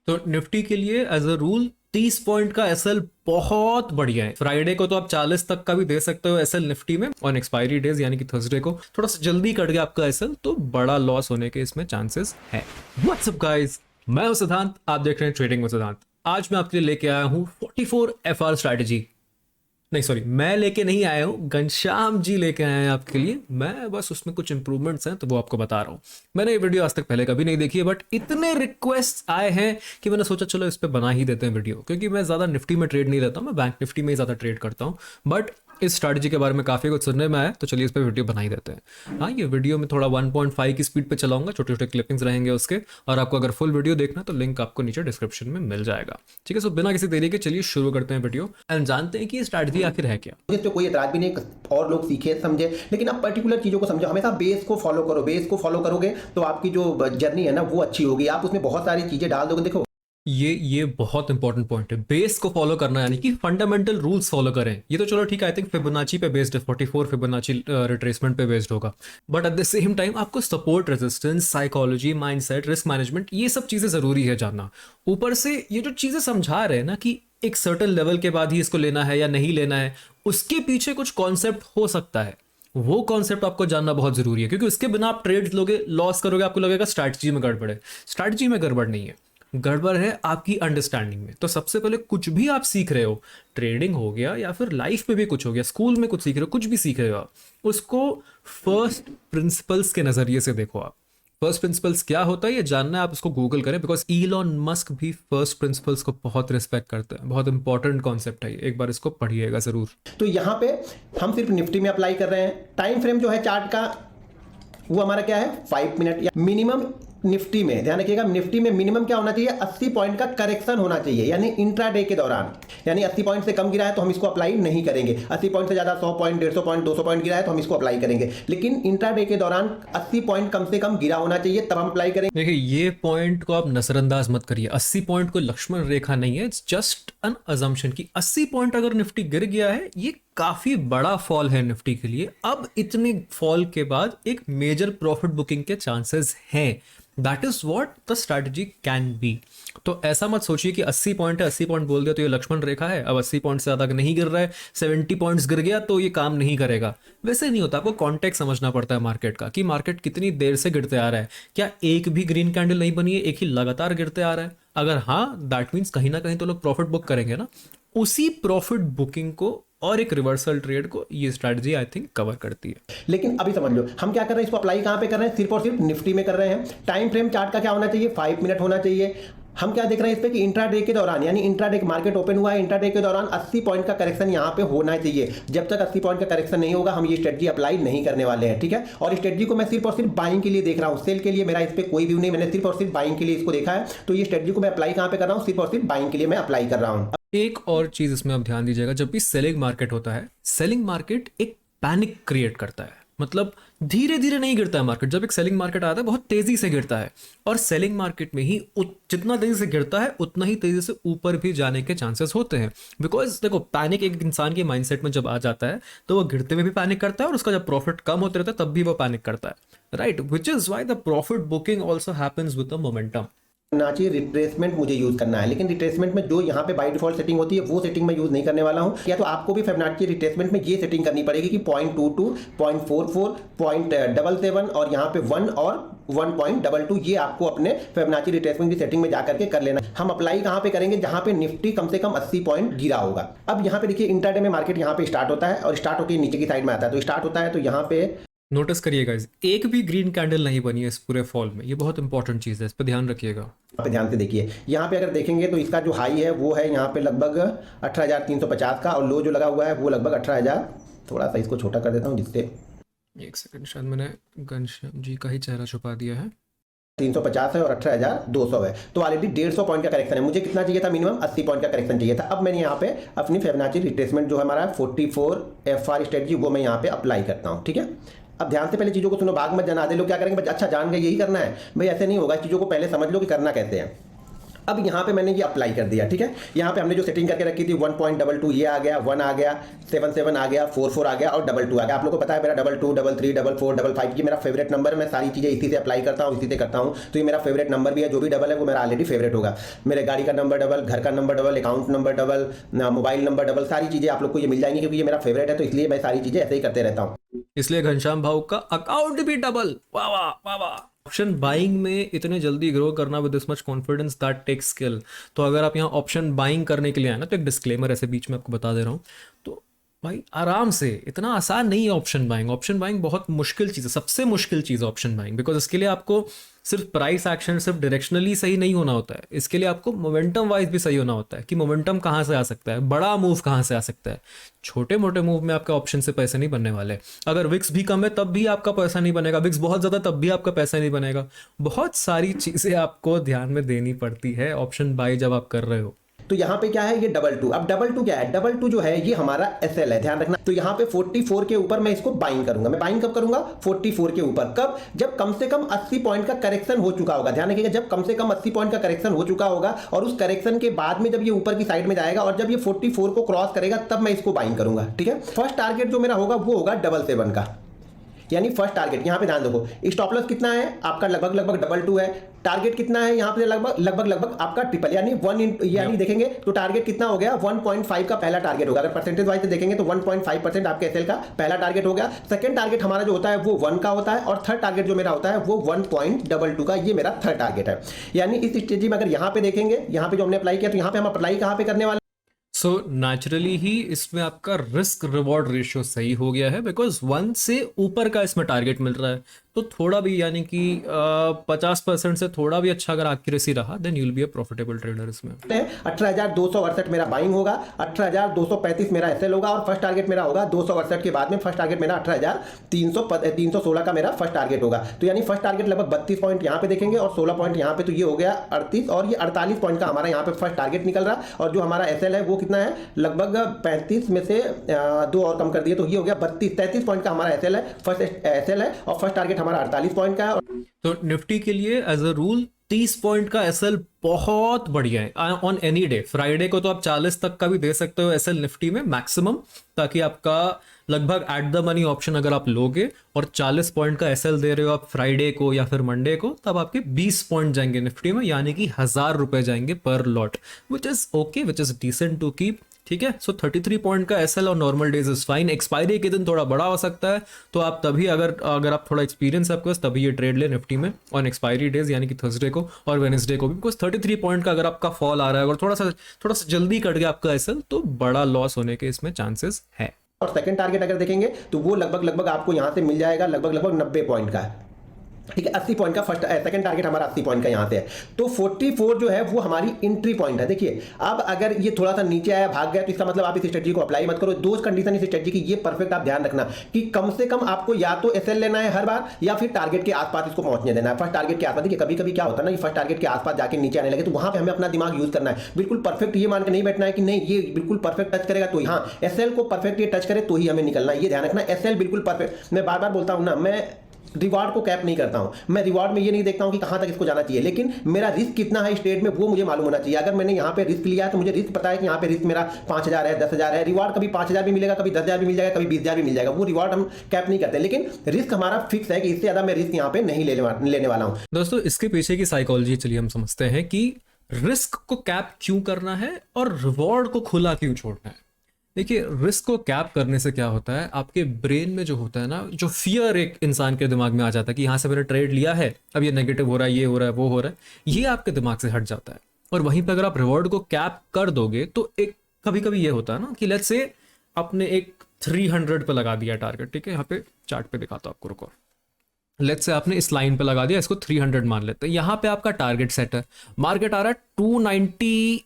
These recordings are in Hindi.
तो निफ्टी के लिए एज अ रूल 30 पॉइंट का एसएल बहुत बढ़िया है। फ्राइडे को तो आप 40 तक का भी दे सकते हो एसएल निफ्टी में ऑन एक्सपायरी डेज, यानी कि थर्सडे को थोड़ा सा जल्दी कट गया आपका एसएल तो बड़ा लॉस होने के इसमें चांसेस है। व्हाट्सअप गाइस, मैं हूं सिद्धांत, आप देख रहे हैं ट्रेडिंग में सिद्धांत। आज मैं आपके लिए लेके आया हूं 44 एफआर स्ट्रैटेजी। नहीं सॉरी, मैं लेके नहीं आया हूँ, घनश्याम जी लेके आए हैं आपके लिए। मैं बस उसमें कुछ इंप्रूवमेंट्स हैं तो वो आपको बता रहा हूँ। मैंने ये वीडियो आज तक पहले कभी नहीं देखी है, बट इतने रिक्वेस्ट आए हैं कि मैंने सोचा चलो इस पे बना ही देते हैं वीडियो, क्योंकि मैं ज़्यादा निफ्टी में ट्रेड नहीं रहता हूँ, मैं बैंक निफ्टी में ही ज़्यादा ट्रेड करता हूँ। बट इस स्ट्रैटेजी के बारे में काफ़ी कुछ सुनने में आया, तो चलिए इस पर वीडियो बना ही देते हैं। हाँ, ये वीडियो में थोड़ा 1.5 की स्पीड पे चलाऊंगा, छोटे छोटे क्लिपिंग्स रहेंगे उसके, और आपको अगर फुल वीडियो देखना तो लिंक आपको नीचे डिस्क्रिप्शन में मिल जाएगा। ठीक है, सो बिना किसी देरी के चलिए शुरू करते हैं वीडियो एंड जानते हैं कि ये स्ट्रैटेजी आखिर है क्या। इस पे कोई एतराज भी नहीं, और लोग सीखे समझे, लेकिन आप पर्टिकुलर चीज़ों को समझो। हमेशा बेस को फॉलो करो, बेस को फॉलो करोगे तो आपकी जो जर्नी है ना वो अच्छी होगी। आप उसमें बहुत सारी चीज़ें डाल दोगे। देखो, ये बहुत इंपॉर्टेंट पॉइंट है, बेस को फॉलो करना, यानी कि फंडामेंटल रूल्स फॉलो करें। ये तो चलो ठीक है, आई थिंक फिबोनाची पे बेस्ड है, 44 फिबोनाची रिट्रेसमेंट पे बेस्ड होगा। But at the same time आपको support, resistance, psychology, mindset, risk management, ये सब चीज़ें ज़रूरी है जानना। ऊपर से ये जो चीज़ें समझा रहे हैं ना कि एक सर्टन लेवल के बाद ही इसको लेना है या नहीं लेना है, उसके पीछे कुछ कॉन्सेप्ट हो सकता है। वो कॉन्सेप्ट आपको जानना बहुत जरूरी है, क्योंकि उसके बिना आप ट्रेड्स लोगे, लॉस करोगे, आपको लगेगा स्ट्रैटेजी में गड़बड़ है। स्ट्रैटेजी में गड़बड़ नहीं है, गड़बड़ है आपकी अंडरस्टैंडिंग में। तो सबसे पहले कुछ भी आप सीख रहे हो, ट्रेडिंग हो गया या फिर लाइफ में भी कुछ हो गया, स्कूल में कुछ सीख रहे हो, कुछ भी सीख रहे हो आप, उसको फर्स्ट प्रिंसिपल्स के नजरिए से देखो। आप फर्स्ट प्रिंसिपल्स क्या होता है ये जानना है, आप उसको गूगल करें, बिकॉज इलॉन मस्क भी फर्स्ट प्रिंसिपल्स को बहुत रिस्पेक्ट करते हैं। बहुत इंपॉर्टेंट कॉन्सेप्ट है ये, एक बार इसको पढ़िएगा जरूर। तो यहाँ पे हम सिर्फ निफ्टी में अप्लाई कर रहे हैं। टाइम फ्रेम जो है चार्ट का वो हमारा क्या है, 5 मिनट। या मिनिमम निफ्टी में ध्यान रखिएगा, निफ्टी में मिनिमम क्या होना चाहिए, 80 पॉइंट का करेक्शन होना चाहिए, यानी इंट्राडे के दौरान। यानी 80 पॉइंट से कम गिरा है तो हम इसको अप्लाई नहीं करेंगे। 80 पॉइंट से ज्यादा 100 पॉइंट, 150 पॉइंट, 200 पॉइंट गिरा है तो हम इसको अप्लाई करेंगे। लेकिन इंट्राडे के दौरान 80 पॉइंट कम से कम गिरा होना चाहिए, तब हम अप्लाई करेंगे। देखिए, ये पॉइंट को आप नजरअंदाज मत करिए। 80 पॉइंट को लक्ष्मण रेखा नहीं है, इट्स जस्ट एन अजम्पशन कि 80 पॉइंट अगर निफ्टी गिर गया है, ये काफी बड़ा फॉल है निफ्टी के लिए। अब इतने फॉल के बाद एक मेजर प्रॉफिट बुकिंग के चांसेस हैं। That is what the strategy can be. तो ऐसा मत सोचिए कि 80 पॉइंट है, 80 पॉइंट बोल दिया तो ये लक्ष्मण रेखा है, अब 80 पॉइंट से ज्यादा नहीं गिर रहा है, 70 पॉइंट्स गिर गया तो ये काम नहीं करेगा। वैसे नहीं होता, आपको कॉन्टेक्स्ट समझना पड़ता है मार्केट का, कि मार्केट कितनी देर से गिरते आ रहा है। क्या एक भी ग्रीन कैंडल नहीं बनी है, एक ही लगातार गिरते आ रहा है? अगर हाँ, दैट मीन्स कहीं ना कहीं तो लोग प्रॉफिट बुक करेंगे ना। उसी प्रॉफिट बुकिंग को और एक रिवर्सल ट्रेड को ये स्ट्रैटेजी आई थिंक कवर करती है। लेकिन अभी समझ लो हम क्या कर रहे हैं, इसको अप्लाई कहां पे कर रहे हैं, सिर्फ और सिर्फ निफ्टी में कर रहे हैं। टाइम फ्रेम चार्ट का क्या होना चाहिए, 5 मिनट होना चाहिए। हम क्या देख रहे हैं इस पे कि इंट्राडे के दौरान, यानी इंट्राडे मार्केट ओपन हुआ है, इंट्राडे के दौरान 80 पॉइंट का करेक्शन यहां पे होना चाहिए। जब तक 80 पॉइंट का करेक्शन नहीं होगा हम ये स्ट्रेटजी अप्लाई नहीं करने वाले हैं। ठीक है, और स्ट्रेटजी को मैं सिर्फ और सिर्फ बाइंग के लिए देख रहा हूं, सेल के लिए मेरा इस पे कोई व्यू नहीं, मैंने सिर्फ और सिर्फ बाइंग के लिए इसको देखा है। तो ये स्ट्रेटजी को मैं अप्लाई कहां पे कर रहा हूं, सिर्फ और सिर्फ बाइंग के लिए मैं अप्लाई कर रहा हूं। एक और चीज इसमें आप ध्यान दीजिएगा, जब भी सेलिंग मार्केट होता है, सेलिंग मार्केट एक पैनिक क्रिएट करता है। मतलब धीरे धीरे नहीं गिरता है मार्केट। जब एक सेलिंग मार्केट आता है बहुत तेजी से गिरता है, और सेलिंग मार्केट में ही जितना तेजी से गिरता है उतना ही तेजी से ऊपर भी जाने के चांसेस होते हैं। बिकॉज देखो, पैनिक एक इंसान के माइंडसेट में जब आ जाता है तो वो गिरते में भी पैनिक करता है, और उसका जब प्रॉफिट कम होते रहता है तब भी वो पैनिक करता है। Right, which is why the profit booking also happens with the momentum. Fibonacci retracement मुझे यूज करना है, लेकिन रिट्रेसमेंट में जो यहाँ पे बाय डिफॉल्ट सेटिंग होती है वो सेटिंग मैं यूज नहीं करने वाला हूँ। या तो आपको भी फिबोनाची रिट्रेसमेंट में ये सेटिंग करनी पड़ेगी कि 0.22, 0.44, 0.77 और यहाँ पे 1 और 1.22, ये आपको अपने फिबोनाची रिट्रेसमेंट की सेटिंग में जाकर के कर लेना। हम अप्लाई कहाँ पे करेंगे, जहाँ पे निफ्टी कम से कम 80 पॉइंट गिरा होगा। अब यहाँ पे देखिए, इंट्राडे में मार्केट यहाँ पे स्टार्ट होता है और स्टार्ट होकर नीचे की साइड में आता है। तो स्टार्ट होता है तो यहाँ पे नोटिस करिएगा, एक भी ग्रीन कैंडल नहीं बनी है इस पूरे फॉल में। ये बहुत इंपॉर्टेंट चीज है, इस पर ध्यान रखिएगा। यहाँ पे ध्यान से देखिए, यहाँ पे अगर देखेंगे तो इसका जो हाई है वो है यहाँ पे लगभग 18,350 का, और लो जो लगा हुआ है वो लगभग 18,000। थोड़ा सा इसको छोटा कर देता हूँ जिससे, एक सेकंड, शायद मैंने घनश्याम जी का ही चेहरा छुपा दिया है। 350 है और 18,200 है। तो ऑलरेडी 150 पॉइंट का करेक्शन है। मुझे कितना चाहिए था, मिनिमम 80 पॉइंट का करेक्शन चाहिए था। अब मैंने यहाँ पे अपनी फिबोनाची रिट्रेसमेंट जो है हमारा 44 एफआर स्ट्रेटजी, वो मैं यहाँ पे अप्लाई करता हूँ। ठीक है, अब ध्यान से पहले चीज़ों को सुनो, भाग मत जाना दे। लोग क्या करेंगे, अच्छा जान गए यही करना है, भाई ऐसे नहीं होगा। चीज़ों को पहले समझ लो कि करना कैसे है। अब यहाँ पे मैंने ये अप्लाई कर दिया, ठीक है। यहाँ पे हमने जो सेटिंग करके रखी थी 1.22 ये आ गया, 1 आ गया, 77 आ गया, 44 आ गया और 22 आ गया। आप लोगों को पता है मेरा 22, 33, 44, 55 ये मेरा फेवरेट नंबर है। मैं सारी चीज़ें इसी से अप्लाई करता हूँ, इसी से करता हूँ, तो ये मेरा फेवरेट नंबर भी है। जो भी डबल है वो मेरा ऑलरेडी फेवरेट होगा। मेरे गाड़ी का नंबर डबल, घर का number double, account number double, mobile number double, सारी चीज़ें आप लोग को ये मिल जाएंगी क्योंकि ये मेरा फेवरेट है, तो इसलिए मैं सारी चीज़ें ऐसे ही करते रहता हूँ। इसलिए घनश्याम भाऊ का अकाउंट भी डबल। वाह वाह वाह वाह। ऑप्शन बाइंग में इतने जल्दी ग्रो करना with this much confidence that takes skill. तो अगर आप यहाँ ऑप्शन बाइंग करने के लिए आए ना, तो एक डिस्क्लेमर ऐसे बीच में आपको बता दे रहा हूँ, तो भाई आराम से, इतना आसान नहीं है ऑप्शन बाइंग। ऑप्शन बाइंग बहुत मुश्किल चीज़ है, सबसे मुश्किल चीज़ है ऑप्शन बाइंग, बिकॉज इसके लिए आपको सिर्फ प्राइस एक्शन सिर्फ डायरेक्शनली सही नहीं होना होता है, इसके लिए आपको मोमेंटम वाइज भी सही होना होता है कि मोमेंटम कहाँ से आ सकता है, बड़ा मूव कहाँ से आ सकता है। छोटे मोटे मूव में आपका ऑप्शन से पैसे नहीं बनने वाले। अगर विक्स भी कम है तब भी आपका पैसा नहीं बनेगा, विक्स बहुत ज़्यादा तब भी आपका पैसा नहीं बनेगा। बहुत सारी चीज़ें आपको ध्यान में देनी पड़ती है ऑप्शन बाई जब आप कर रहे हो। तो यहाँ पे क्या है, ये डबल टू। अब डबल टू क्या है, डबल टू जो है ये हमारा एसएल है, ध्यान रखना। तो यहाँ पे 44 के ऊपर मैं इसको बाइंग करूंगा। मैं बाइंग कब करूंगा, 44 के ऊपर। कब, जब कम से कम 80 पॉइंट का करेक्शन हो चुका होगा। ध्यान रखिएगा, जब कम से कम 80 पॉइंट का करेक्शन हो चुका होगा और उस करेक्शन के बाद में जब ये ऊपर की साइड में जाएगा और जब ये 44 को क्रॉस करेगा तब मैं इसको बाइंग करूंगा, ठीक है। फर्स्ट टारगेट जो मेरा होगा वो होगा 77 का, यानी फर्स्ट टारगेट। यहाँ पे ध्यान देखो, स्टॉप लॉस कितना है आपका, लगभग डबल टू है। टारगेट कितना है यहाँ पे, लगभग आपका ट्रिपल, यानी 1 यानी देखेंगे तो टारगेट कितना हो गया, 1.5 का पहला टारगेट होगा। अगर परसेंटेज वाइज देखेंगे तो 1.5% आपके एसएल का पहला टारगेट हो गया। सेकंड टारगेट हमारा जो होता है वो 1 का होता है और थर्ड टारगेट जो मेरा होता है वो 1.22 का, ये मेरा थर्ड टारगेट है। यानी इस स्ट्रेटजी में अगर यहाँ पे देखेंगे, यहाँ पे जो हमने अप्लाई किया, तो यहाँ पे हम अप्लाई कहाँ पे करने वाले, सो नेचुरली ही इसमें आपका रिस्क रिवॉर्ड रेशियो सही हो गया है, बिकॉज 1 से ऊपर का इसमें टारगेट मिल रहा है। तो थोड़ा भी, यानी कि 50% से थोड़ा भी अच्छा अगर एक्यूरेसी रहा, then you will be a profitable trader. इसमें 18,268 मेरा बाइंग होगा, 18,235 मेरा एसएल होगा और फर्स्ट टारगेट मेरा होगा 268 के बाद में फर्स्ट टारगेट मेरा 18,316 का मेरा फर्स्ट टारगेट होगा। तो यानी फर्स्ट टारगेट लगभग 32 पॉइंट यहाँ पे देखेंगे और 16 पॉइंट यहाँ पे, तो ये हो गया 38 और ये 48 पॉइंट का हमारा यहाँ पे फर्स्ट टारगेट निकल रहा। और जो हमारा एसएल है वो कितना है, लगभग 35 में से 2 और कम कर दिए, तो ये हो गया 33 पॉइंट का हमारा एसएल है, फर्स्ट एसएल है और फर्स्ट टारगेट हमारा 48 पॉइंट का है। तो निफ्टी के लिए एज अ रूल 30 पॉइंट का एसएल बहुत बढ़िया है ऑन एनी डे। फ्राइडे को तो आप 40 तक का भी दे सकते हो एसएल निफ्टी में मैक्सिमम, ताकि आपका लगभग एट द मनी ऑप्शन अगर आप लोगे और 40 पॉइंट का एसएल दे रहे हो आप फ्राइडे को या फिर मंडे को, तब आपके 20 पॉइंट जाएंगे निफ्टी में, यानी कि 1000 रुपए जाएंगे पर lot, which is okay, which is decent to keep. ठीक है, सो 33 पॉइंट का एसएल और normal days is fine. Expiry के दिन थोड़ा बड़ा हो सकता है, तो आप तभी अगर आप थोड़ा एक्सपीरियंस आपके पास, तभी ये ट्रेड ले निफ्टी में ऑन एक्सपायरी डेज, यानी कि थर्सडे को और वेडनेसडे को भी। बिकॉज 33 पॉइंट का अगर आपका फॉल आ रहा है और थोड़ा सा जल्दी कट गया आपका एसएल, तो बड़ा लॉस होने के इसमें चांसेस है। और सेकंड टारगेट अगर देखेंगे तो वो लगभग आपको यहां से मिल जाएगा, लगभग 90 पॉइंट का है, ठीक है। 80 पॉइंट का फर्स्ट सेकंड टारगेट हमारा 80 पॉइंट का यहाँ से है। तो 44 जो है वो हमारी एंट्री पॉइंट है। देखिए अब अगर ये थोड़ा सा नीचे आया, भाग गया, तो इसका मतलब आप इस स्ट्रेटजी को अप्लाई मत करो। दो कंडीशन इस स्ट्रेटजी की ये परफेक्ट आप ध्यान रखना कि कम से कम आपको या तो एसएल लेना है हर बार, या फिर टारगेट के आसपास इसको पहुंचने देना है। फर्स्ट टारगेट के आसपास, देखिए कभी कभी क्या होता है ना, फर्स्ट टारगेट के आसपास जाके नीचे आने लगे, तो वहां पे हमें अपना दिमाग यूज करना है। बिल्कुल परफेक्ट ये मान के नहीं बैठना है कि नहीं ये बिल्कुल परफेक्ट टच करेगा तो, हाँ एसएल को परफेक्ट ये टच करे तो ही हमें निकलना है, ये ध्यान रखना। एसएल बिल्कुल परफेक्ट, मैं बार बार बोलता हूं ना, मैं रिवार्ड को कैप नहीं करता हूं। मैं रिवार्ड में ये नहीं देखता हूं कि कहां तक इसको जाना चाहिए, लेकिन मेरा रिस्क कितना है इस ट्रेड में वो मुझे मालूम होना चाहिए। अगर मैंने यहां पे रिस्क लिया है तो मुझे रिस्क पता है कि यहां पे रिस्क मेरा 5000 है, 10,000 है। रिवार्ड कभी 5000 भी मिलेगा, कभी 10,000 भी मिल जाएगा, कभी 20,000 भी मिल जाएगा। वो रिवार्ड हम कैप नहीं करते, लेकिन रिस्क हमारा फिक्स है कि इससे ज्यादा मैं रिस्क यहां पे नहीं लेने वाला हूं। दोस्तों इसके पीछे की साइकोलॉजी चलिए हम समझते हैं कि रिस्क को कैप क्यों करना है और रिवॉर्ड को खुला क्यों छोड़ना है। देखिए रिस्क को कैप करने से क्या होता है, आपके ब्रेन में जो होता है ना, जो फियर एक इंसान के दिमाग में आ जाता है कि यहाँ से मैंने ट्रेड लिया है, अब ये नेगेटिव हो रहा है, ये हो रहा है, वो हो रहा है, ये आपके दिमाग से हट जाता है। और वहीं पर अगर आप रिवॉर्ड को कैप कर दोगे तो एक कभी कभी ये होता है ना कि लेट्स से आपने एक 300 पे लगा दिया टारगेट, ठीक है, यहाँ पे चार्ट पे दिखाता हूँ आपको, रुको। लेट्स से आपने इस लाइन पे लगा दिया, इसको 300 मान लेते हैं। यहाँ पे आपका टारगेट सेट है, मार्केट आ रहा है 298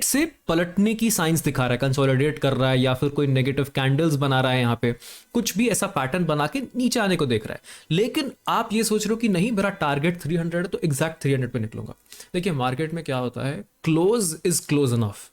से पलटने की साइंस दिखा रहा है, कंसोलिडेट कर रहा है या फिर कोई नेगेटिव कैंडल्स बना रहा है, यहाँ पे कुछ भी ऐसा पैटर्न बना के नीचे आने को देख रहा है। लेकिन आप ये सोच रहे हो कि नहीं मेरा टारगेट 300 है तो एग्जैक्ट 300 पे निकलूंगा। देखिए मार्केट में क्या होता है, क्लोज इज क्लोज इनफ।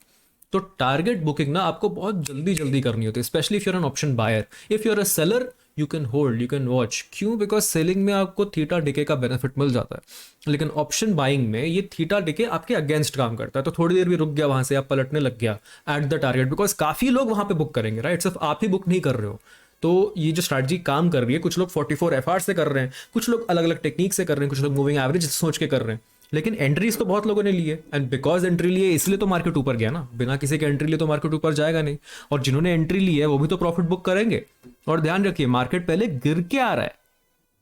तो टारगेट बुकिंग ना आपको बहुत जल्दी करनी होती है, specially if you're an option buyer. If you're a seller you can hold, you can watch. क्यों? बिकॉज सेलिंग में आपको थीटा डिके का बेनिफिट मिल जाता है, लेकिन ऑप्शन बाइंग में ये थीटा डिके आपके अगेंस्ट काम करता है। तो थोड़ी देर भी रुक गया वहां से, आप पलटने लग गया एट द टारगेट, बिकॉज काफी लोग वहां पे बुक करेंगे, राइट? सिर्फ आप ही बुक नहीं कर रहे हो। तो ये जो स्ट्रैटेजी काम कर रही है, कुछ लोग 44 एफआर से कर रहे हैं, कुछ लोग अलग अलग टेक्निक से कर रहे हैं, कुछ लोग मूविंग एवरेज सोच के कर रहे हैं, लेकिन एंट्रीज तो बहुत लोगों ने ली है। एंड बिकॉज एंट्री लिए इसलिए तो मार्केट ऊपर गया ना, बिना किसी के एंट्री लिए तो मार्केट ऊपर जाएगा नहीं। और जिन्होंने एंट्री ली है वो भी तो प्रॉफिट बुक करेंगे। और ध्यान रखिए, मार्केट पहले गिर के आ रहा है,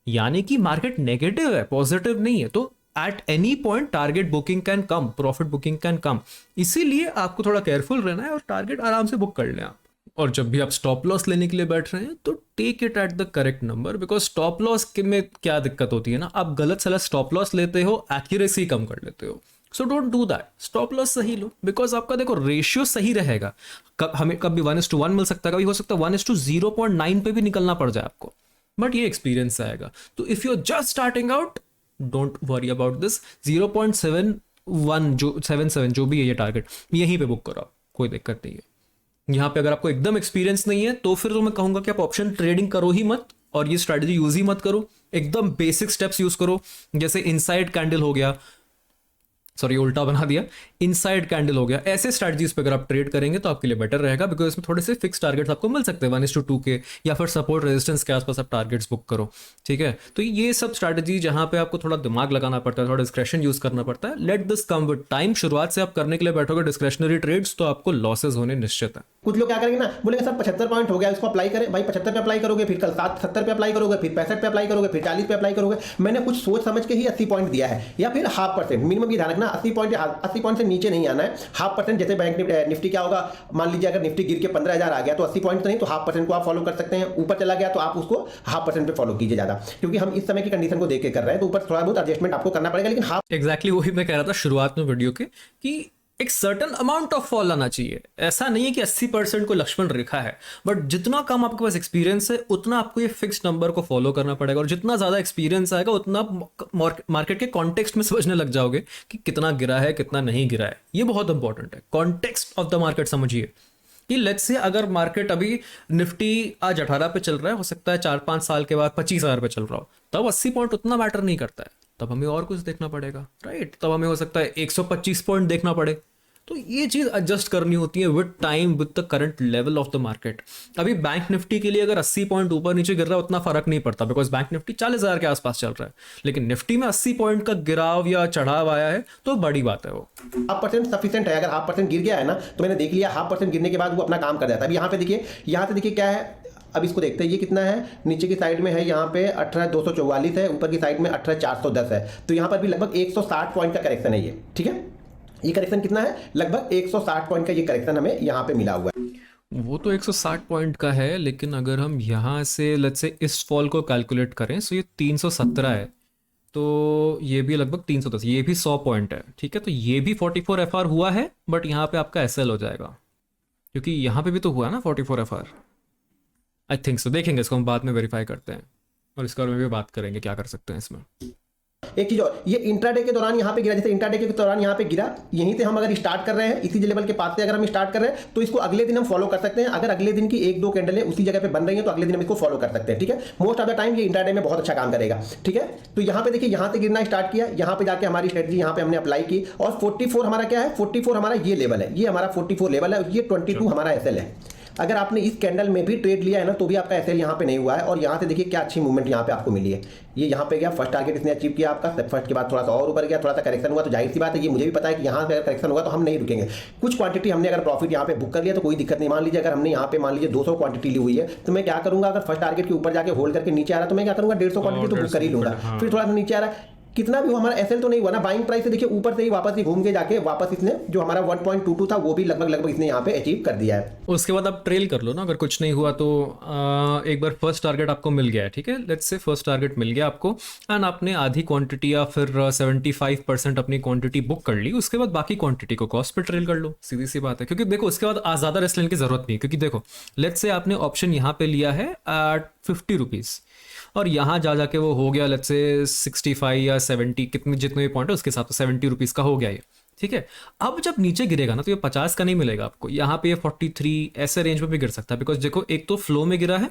यानी कि मार्केट नेगेटिव है, पॉजिटिव नहीं है। तो at any point target booking can come, profit booking can come. इसीलिए आपको थोड़ा केयरफुल रहना है और टारगेट आराम से बुक कर लें आप। और जब भी आप स्टॉप लॉस लेने के लिए बैठ रहे हैं तो take it at the correct number, because stop loss में क्या दिक्कत होती है ना, आप गलत सलत स्टॉप लॉस लेते हो, एक्यूरेसी कम कर लेते हो। So don't do that, stop loss सही लो, बिकॉज आपका देखो रेशियो सही रहेगा। हमें कभी 1:1 मिल सकता है, कभी हो सकता है 1:0.9 पे भी निकलना पड़ जाए आपको, बट ये एक्सपीरियंस आएगा। तो if you are just starting out, don't worry about this. 0.71 जो 77 जो भी है ये टारगेट, यहीं पे बुक करो आप, कोई दिक्कत नहीं है। यहाँ पे अगर आपको एकदम एक्सपीरियंस नहीं है तो फिर तो मैं कहूंगा कि आप ऑप्शन ट्रेडिंग करो ही मत, और ये स्ट्रैटेजी यूज ही मत करो। एकदम बेसिक स्टेप्स यूज करो, जैसे इनसाइड कैंडल हो गया, सॉरी उल्टा बना दिया, इनसाइड कैंडल हो गया। ऐसे स्ट्रैटेजीज पे अगर आप ट्रेड करेंगे तो आपके लिए बेटर रहेगा, बिकॉज इसमें थोड़े से फिक्स टारगेट्स आपको मिल सकते हैं 1:2 के, या फिर सपोर्ट रेजिस्टेंस के आसपास आप टारगेट्स बुक करो, ठीक है। तो ये सब स्ट्रैटेजी जहां पे आपको थोड़ा दिमाग लगाना पड़ता है, थोड़ा डिस्क्रेशन यूज करना पड़ता है, let this come with time. शुरुआत से आप करने के लिए बैठोगे डिस्क्रेशनरी ट्रेड्स तो आपको लॉसेज होने निश्चित है। कुछ लोग क्या करेंगे ना, बोलेंगे सर 75 पॉइंट हो गया, इसको अप्लाई करें। भाई 75 पे अप्लाई करोगे, फिर कल 70 पे अप्लाई करोगे, फिर 65 पे अप्लाई करोगे, फिर 40 पे अप्लाई करोगे। मैंने कुछ सोच समझ के ही 80 पॉइंट दिया है, या फिर 0.5%। मिनिमम ये ध्यान रखना, 80 पॉइंट से नीचे नहीं आना है। 0.5%, जैसे बैंक निफ्टी क्या होगा, मान लीजिए अगर निफ्टी गिर के 15,000 आ गया तो 80 पॉइंट तो नहीं, तो 0.5% को आप फॉलो कर सकते हैं। ऊपर चला गया तो आप उसको 0.5% पे फॉलो कीजिए ज्यादा, क्योंकि हम इस समय की कंडीशन को देख के कर रहे हैं, तो ऊपर थोड़ा बहुत एडजस्टमेंट आपको करना पड़ेगा। लेकिन एग्जैक्टली वही मैं कह रहा था शुरुआत में वीडियो के, कि एक सर्टन अमाउंट ऑफ फॉल आना चाहिए। ऐसा नहीं है कि 80% को लक्ष्मण रेखा है, बट जितना कम आपके पास एक्सपीरियंस है उतना आपको ये फिक्स नंबर को फॉलो करना पड़ेगा। और जितना ज्यादा एक्सपीरियंस आएगा उतना मार्केट के कॉन्टेक्स्ट में समझने लग जाओगे कि कितना गिरा है कितना नहीं गिरा है। ये बहुत इंपॉर्टेंट है, कॉन्टेक्स्ट ऑफ द मार्केट समझिए। कि लेट्स से अगर मार्केट अभी निफ्टी आज 18 पे चल रहा है, हो सकता है 4-5 साल के बाद 25,000 पे चल रहा हो, तब 80 पॉइंट उतना मैटर नहीं करता है, तब हमें और कुछ देखना पड़ेगा, राइट। तब हमें हो सकता है 125 पॉइंट देखना पड़े। तो ये चीज एडजस्ट करनी होती है with time, with the current level of the market. अभी बैंक निफ्टी के लिए अगर 80 पॉइंट ऊपर नीचे गिर रहा है उतना फर्क नहीं पड़ता, बिकॉज बैंक निफ्टी 40,000 के आसपास चल रहा है। लेकिन निफ्टी में 80 पॉइंट का गिराव या चढ़ाव आया है तो बड़ी बात है वो। 0.5% सफिशिएंट है। अगर 0.5% गिर गया है ना, तो मैंने देख लिया 0.5% गिरने के बाद वो अपना काम कर जाता है। अब यहाँ पे देखिए, यहाँ से देखिए क्या है, अब इसको देखते हैं ये कितना है। नीचे की साइड में है यहाँ पे 18,244 है, ऊपर की साइड में 18,410 है। तो यहाँ पर भी लगभग 160 पॉइंट का करेक्शन है ये, ठीक है। ये करेक्शन कितना है, लगभग 160 पॉइंट का ये करेक्शन हमें यहाँ पे मिला हुआ है। वो तो 160 पॉइंट का है, लेकिन अगर हम यहाँ से लेट्स से इस फॉल को कैलकुलेट करें तो ये 317 है, तो ये भी लगभग 310, ये भी 100 पॉइंट है, ठीक है। तो ये भी 44 एफआर हुआ है, बट यहाँ पे आपका एसएल हो जाएगा, क्योंकि यहाँ पे भी तो हुआ ना 44 एफआर, आई थिंक सो। देखेंगे इसको, हम बाद में वेरीफाई करते हैं और इसके बारे में भी बात करेंगे क्या कर सकते हैं इसमें। एक चीज और, ये इंट्राडे के दौरान यहाँ पे गिरा, जैसे इंट्राडे के दौरान यहाँ पे गिरा, यहीं से हम अगर स्टार्ट कर रहे हैं, इसी लेवल के पास से अगर हम स्टार्ट कर रहे हैं, तो इसको अगले दिन हम फॉलो कर सकते हैं। अगर अगले दिन की 1-2 कैंडलें उसी जगह पे बन रही हैं तो अगले दिन हम इसको फॉलो कर सकते हैं, ठीक है। मोस्ट ऑफ द टाइम ये इंट्राडे में बहुत अच्छा काम करेगा, ठीक है। तो यहाँ पे देखिए, यहाँ से गिरना स्टार्ट किया, यहाँ पे जाके हमारी स्ट्रेटजी यहाँ पे हमने अप्लाई की, और 44 हमारा क्या है, 44 हमारा ये लेवल है, ये हमारा 44 लेवल है, ये 22 हमारा एसएल है। अगर आपने इस कैंडल में भी ट्रेड लिया है ना, तो भी आपका एसएल यहाँ पे नहीं हुआ है। और यहाँ से देखिए क्या अच्छी मूवमेंट यहाँ पे आपको मिली है। ये यहाँ पे गया, फर्स्ट टारगेट इसने अचीव किया आपका, फर्स्ट के बाद थोड़ा सा और ऊपर गया, थोड़ा सा करेक्शन हुआ, तो जाहिर सी बात है, ये मुझे भी पता है कि यहाँ पे अगर करेक्शन होगा तो हम नहीं रुकेंगे। कुछ क्वांटिटी हमने अगर प्रॉफिट यहाँ पे बुक कर लिया तो कोई दिक्कत नहीं। मान लीजिए अगर हमने यहाँ पे मान लीजिए 200 क्वांटिटी ली हुई है, तो मैं क्या करूँगा, अगर फर्स्ट टारगेट के ऊपर जाके होल्ड करके नीचे आ रहा है तो मैं क्या करूँगा, 150 क्वांटिटी तो बुक कर ही लूंगा। फिर थोड़ा सा नीचे आ रहा है, कितना भी हमारा एसएल तो नहीं हुआ ना, बाइंग प्राइस से देखिए ऊपर से ही वापस ही घूम के जाके वापस इसने जो हमारा 1.22 था वो भी लगभग इसने यहाँ पे अचीव कर दिया है। उसके बाद आप ट्रेल कर लो ना, अगर कुछ नहीं हुआ तो एक बार फर्स्ट टारगेट आपको मिल गया है, ठीक है। लेट्स से फर्स्ट टारगेट मिल गया आपको, एंड आपने आधी क्वांटिटी या फिर 75% अपनी क्वांटिटी बुक कर ली। उसके बाद बाकी क्वांटिटी को कॉस्ट पे ट्रेल कर लो, सीधी सी बात है। क्योंकि देखो उसके बाद ज़्यादा रिस्क लेने की जरूरत नहीं, क्योंकि देखो लेट्स से आपने ऑप्शन यहाँ पे लिया है एट 50 रुपीज़, और यहाँ जा जाके वो हो गया लेट्स से 65 या 70, कितने जितने भी पॉइंट है उसके हिसाब से 70 रुपीज़ का हो गया ये, ठीक है। अब जब नीचे गिरेगा ना तो ये 50 का नहीं मिलेगा आपको, यहाँ पे ये 43 ऐसे रेंज में भी गिर सकता है। बिकॉज देखो एक तो फ्लो में गिरा है,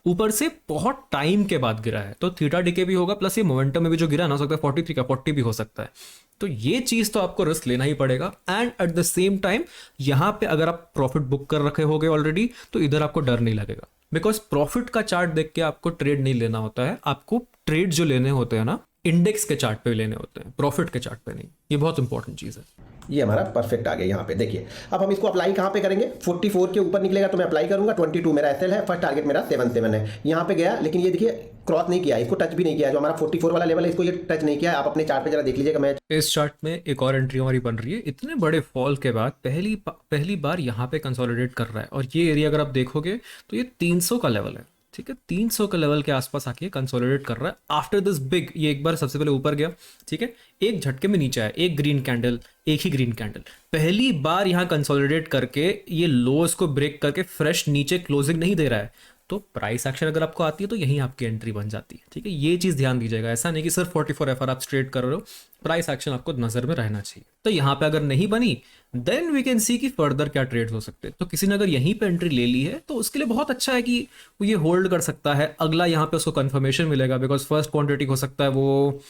ऊपर से बहुत टाइम के बाद गिरा है, तो थीटा डीके भी होगा, प्लस ये मोमेंटम में भी जो गिरा ना, हो सकता है 43 का 40 भी हो सकता है। तो ये चीज तो आपको रिस्क लेना ही पड़ेगा। And eight the same time यहां पे अगर आप प्रॉफिट बुक कर रखे होगे ऑलरेडी, तो इधर आपको डर नहीं लगेगा, बिकॉज प्रॉफिट का चार्ट देख के आपको ट्रेड नहीं लेना होता है। आपको ट्रेड जो लेने होते हैं ना, इंडेक्स के चार्ट पे लेने होते हैं, प्रॉफिट के चार्ट पे नहीं। ये बहुत इंपॉर्टेंट चीज है। ये हमारा परफेक्ट आ गया यहाँ पे देखिए। अब हम इसको अप्लाई कहाँ पे करेंगे, 44 के ऊपर निकलेगा तो मैं अप्लाई करूंगा। 22 मेरा एसएल है, फर्स्ट टारगेट मेरा 77 है, यहाँ पे गया, लेकिन ये देखिए क्रॉस नहीं किया, इसको टच भी नहीं किया। जो हमारा 44 वाला लेवल है, इसको ये टच नहीं किया। आप अपने चार्ट पे जरा देख लीजिएगा। मैं इस चार्ट में एक और एंट्री हमारी बन रही है, इतने बड़े फॉल के बाद पहली बार यहाँ पे कंसोलिडेट कर रहा है। और ये एरिया अगर आप देखोगे तो ये 300 का लेवल है, ठीक है, 300 के लेवल के आसपास आके कंसोलिडेट कर रहा है। आफ्टर दिस बिग, ये एक बार सबसे पहले ऊपर गया, ठीक है, एक झटके में नीचे आया, एक ग्रीन कैंडल, एक ही ग्रीन कैंडल, पहली बार यहाँ कंसोलिडेट करके ये लोस को ब्रेक करके फ्रेश नीचे क्लोजिंग नहीं दे रहा है। तो प्राइस एक्शन अगर आपको आती है तो यहीं आपकी एंट्री बन जाती है, ठीक है। ये चीज ध्यान दीजिएगा, ऐसा नहीं कि सिर्फ 44 एफआर आप स्ट्रेट कर रहे हो, प्राइस एक्शन आपको नजर में रहना चाहिए। तो यहाँ पे अगर नहीं बनी, देन वी कैन सी कि फर्दर क्या ट्रेड्स हो सकते हैं। तो किसी ने अगर यहीं पे एंट्री ले ली है तो उसके लिए बहुत अच्छा है कि वो ये होल्ड कर सकता है। अगला यहाँ पे उसको कंफर्मेशन मिलेगा, बिकॉज फर्स्ट क्वांटिटी हो सकता है वो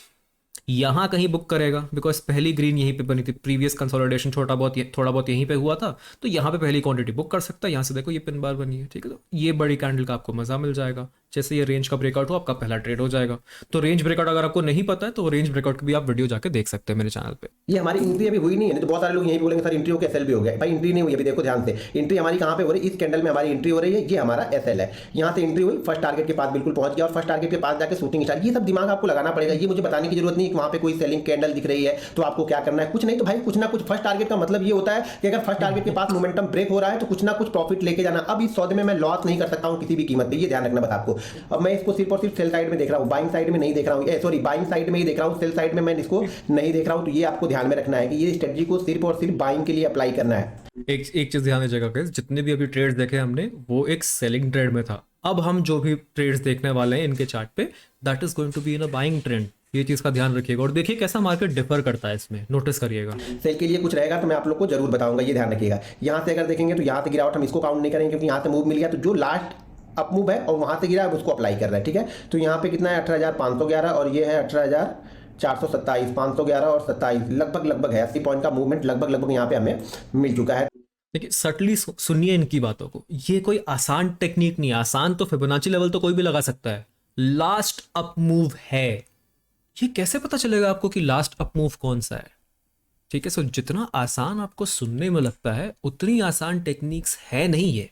यहाँ कहीं बुक करेगा, बिकॉज पहली ग्रीन यहीं पे बनी थी, प्रीवियस कंसोलिडेशन थोड़ा बहुत यहीं पे हुआ था, तो यहाँ पे पहली क्वांटिटी बुक कर सकता है। यहाँ से देखो ये पिन बार बनी है, ठीक है, तो ये बड़ी कैंडल का आपको मजा मिल जाएगा। जैसे ये रेंज का ब्रेकआउट हो, आपका पहला ट्रेड हो जाएगा। तो रेंज ब्रेकआउट अगर आपको नहीं पता है तो रेंज ब्रेकआउट की भी आप वीडियो जाके देख सकते हैं मेरे चैनल पे। ये हमारी एंट्री अभी हुई नहीं है, नहीं तो बहुत सारे लोग यही बोलेंगे सर एंट्री हो गया, एसएल भी हो गया। भाई एंट्री नहीं हुई, अभी देखो ध्यान से एंट्री हमारी कहाँ पे हो रही है, इस कैंडल में हमारी एंट्री हो रही है, ये हमारा एसएल है। यहाँ से एंट्री हुई, फर्स्ट टारगेट के पास बिल्कुल पहुंच गया और फर्स्ट टारगेट के पास जाकर शूटिंग स्टार्ट। ये सब दिमाग आपको लगाना पड़ेगा, ये मुझे बताने की जरूरत नहीं कि वहाँ पे कोई सेलिंग कैंडल दिख रही है तो आपको क्या करना है, कुछ नहीं। तो भाई कुछ ना कुछ, फर्स्ट टारगेट का मतलब ये होता है कि अगर फर्स्ट टारगेट के पास मोमेंटम ब्रेक हो रहा है तो कुछ ना कुछ प्रॉफिट लेके जाना। अब इस सौदे में मैं लॉस नहीं कर सकता हूँ किसी भी कीमत पे, ये ध्यान रखना बस आपको। अब मैं इसको सिर्फ और सिर्फ सेल साइड में देख रहा हूँ, बाइंग साइड में नहीं देख रहा हूँ, सॉरी बाइंग साइड में ही देख रहा हूँ, सेल साइड में मैं इसको नहीं देख रहा हूँ। तो ये आपको ध्यान में रखना है कि ये स्ट्रेटजी को सिर्फ और सिर्फ बाइंग के लिए अप्लाई करना है। एक चीज ध्यान दीजिएगा गाइस, जितने भी अभी ट्रेड्स देखे हमने वो एक सेलिंग ट्रेड में था। अब हम जो भी ट्रेड्स देखने वाले हैं इनके चार्ट पे, that is going to be in a buying trend. ये चीज का ध्यान रखिएगा और देखिए कैसा मार्केट डिफर करता है, इसमें नोटिस करिएगा। सेल के लिए कुछ रहेगा तो मैं आप लोग को जरूर बताऊंगा, ये ध्यान रखिएगा। यहाँ से अगर देखेंगे तो यहाँ से गिरावट हम इसको काउंट नहीं करेंगे, क्योंकि यहाँ से मूव मिल गया तो जो लास्ट अप मूव है और वहाँ से गिरा है उसको अप्लाई कर रहा है, ठीक है। तो यहाँ पे कितना है, 18,511 और ये है 18,427, 511 और 27, लगभग है 80 पॉइंट का मूवमेंट लगभग यहाँ पे हमें मिल चुका है। देखिए सटली सुनिए इनकी बातों को, ये कोई आसान टेक्निक नहीं है। आसान तो फिबोनाची लेवल तो कोई भी लगा सकता है, लास्ट अप मूव है। ये कैसे पता चलेगा आपको कि लास्ट अप मूव कौन सा है, ठीक है। सो जितना आसान आपको सुनने में लगता है उतनी आसान टेक्निक्स है नहीं ये।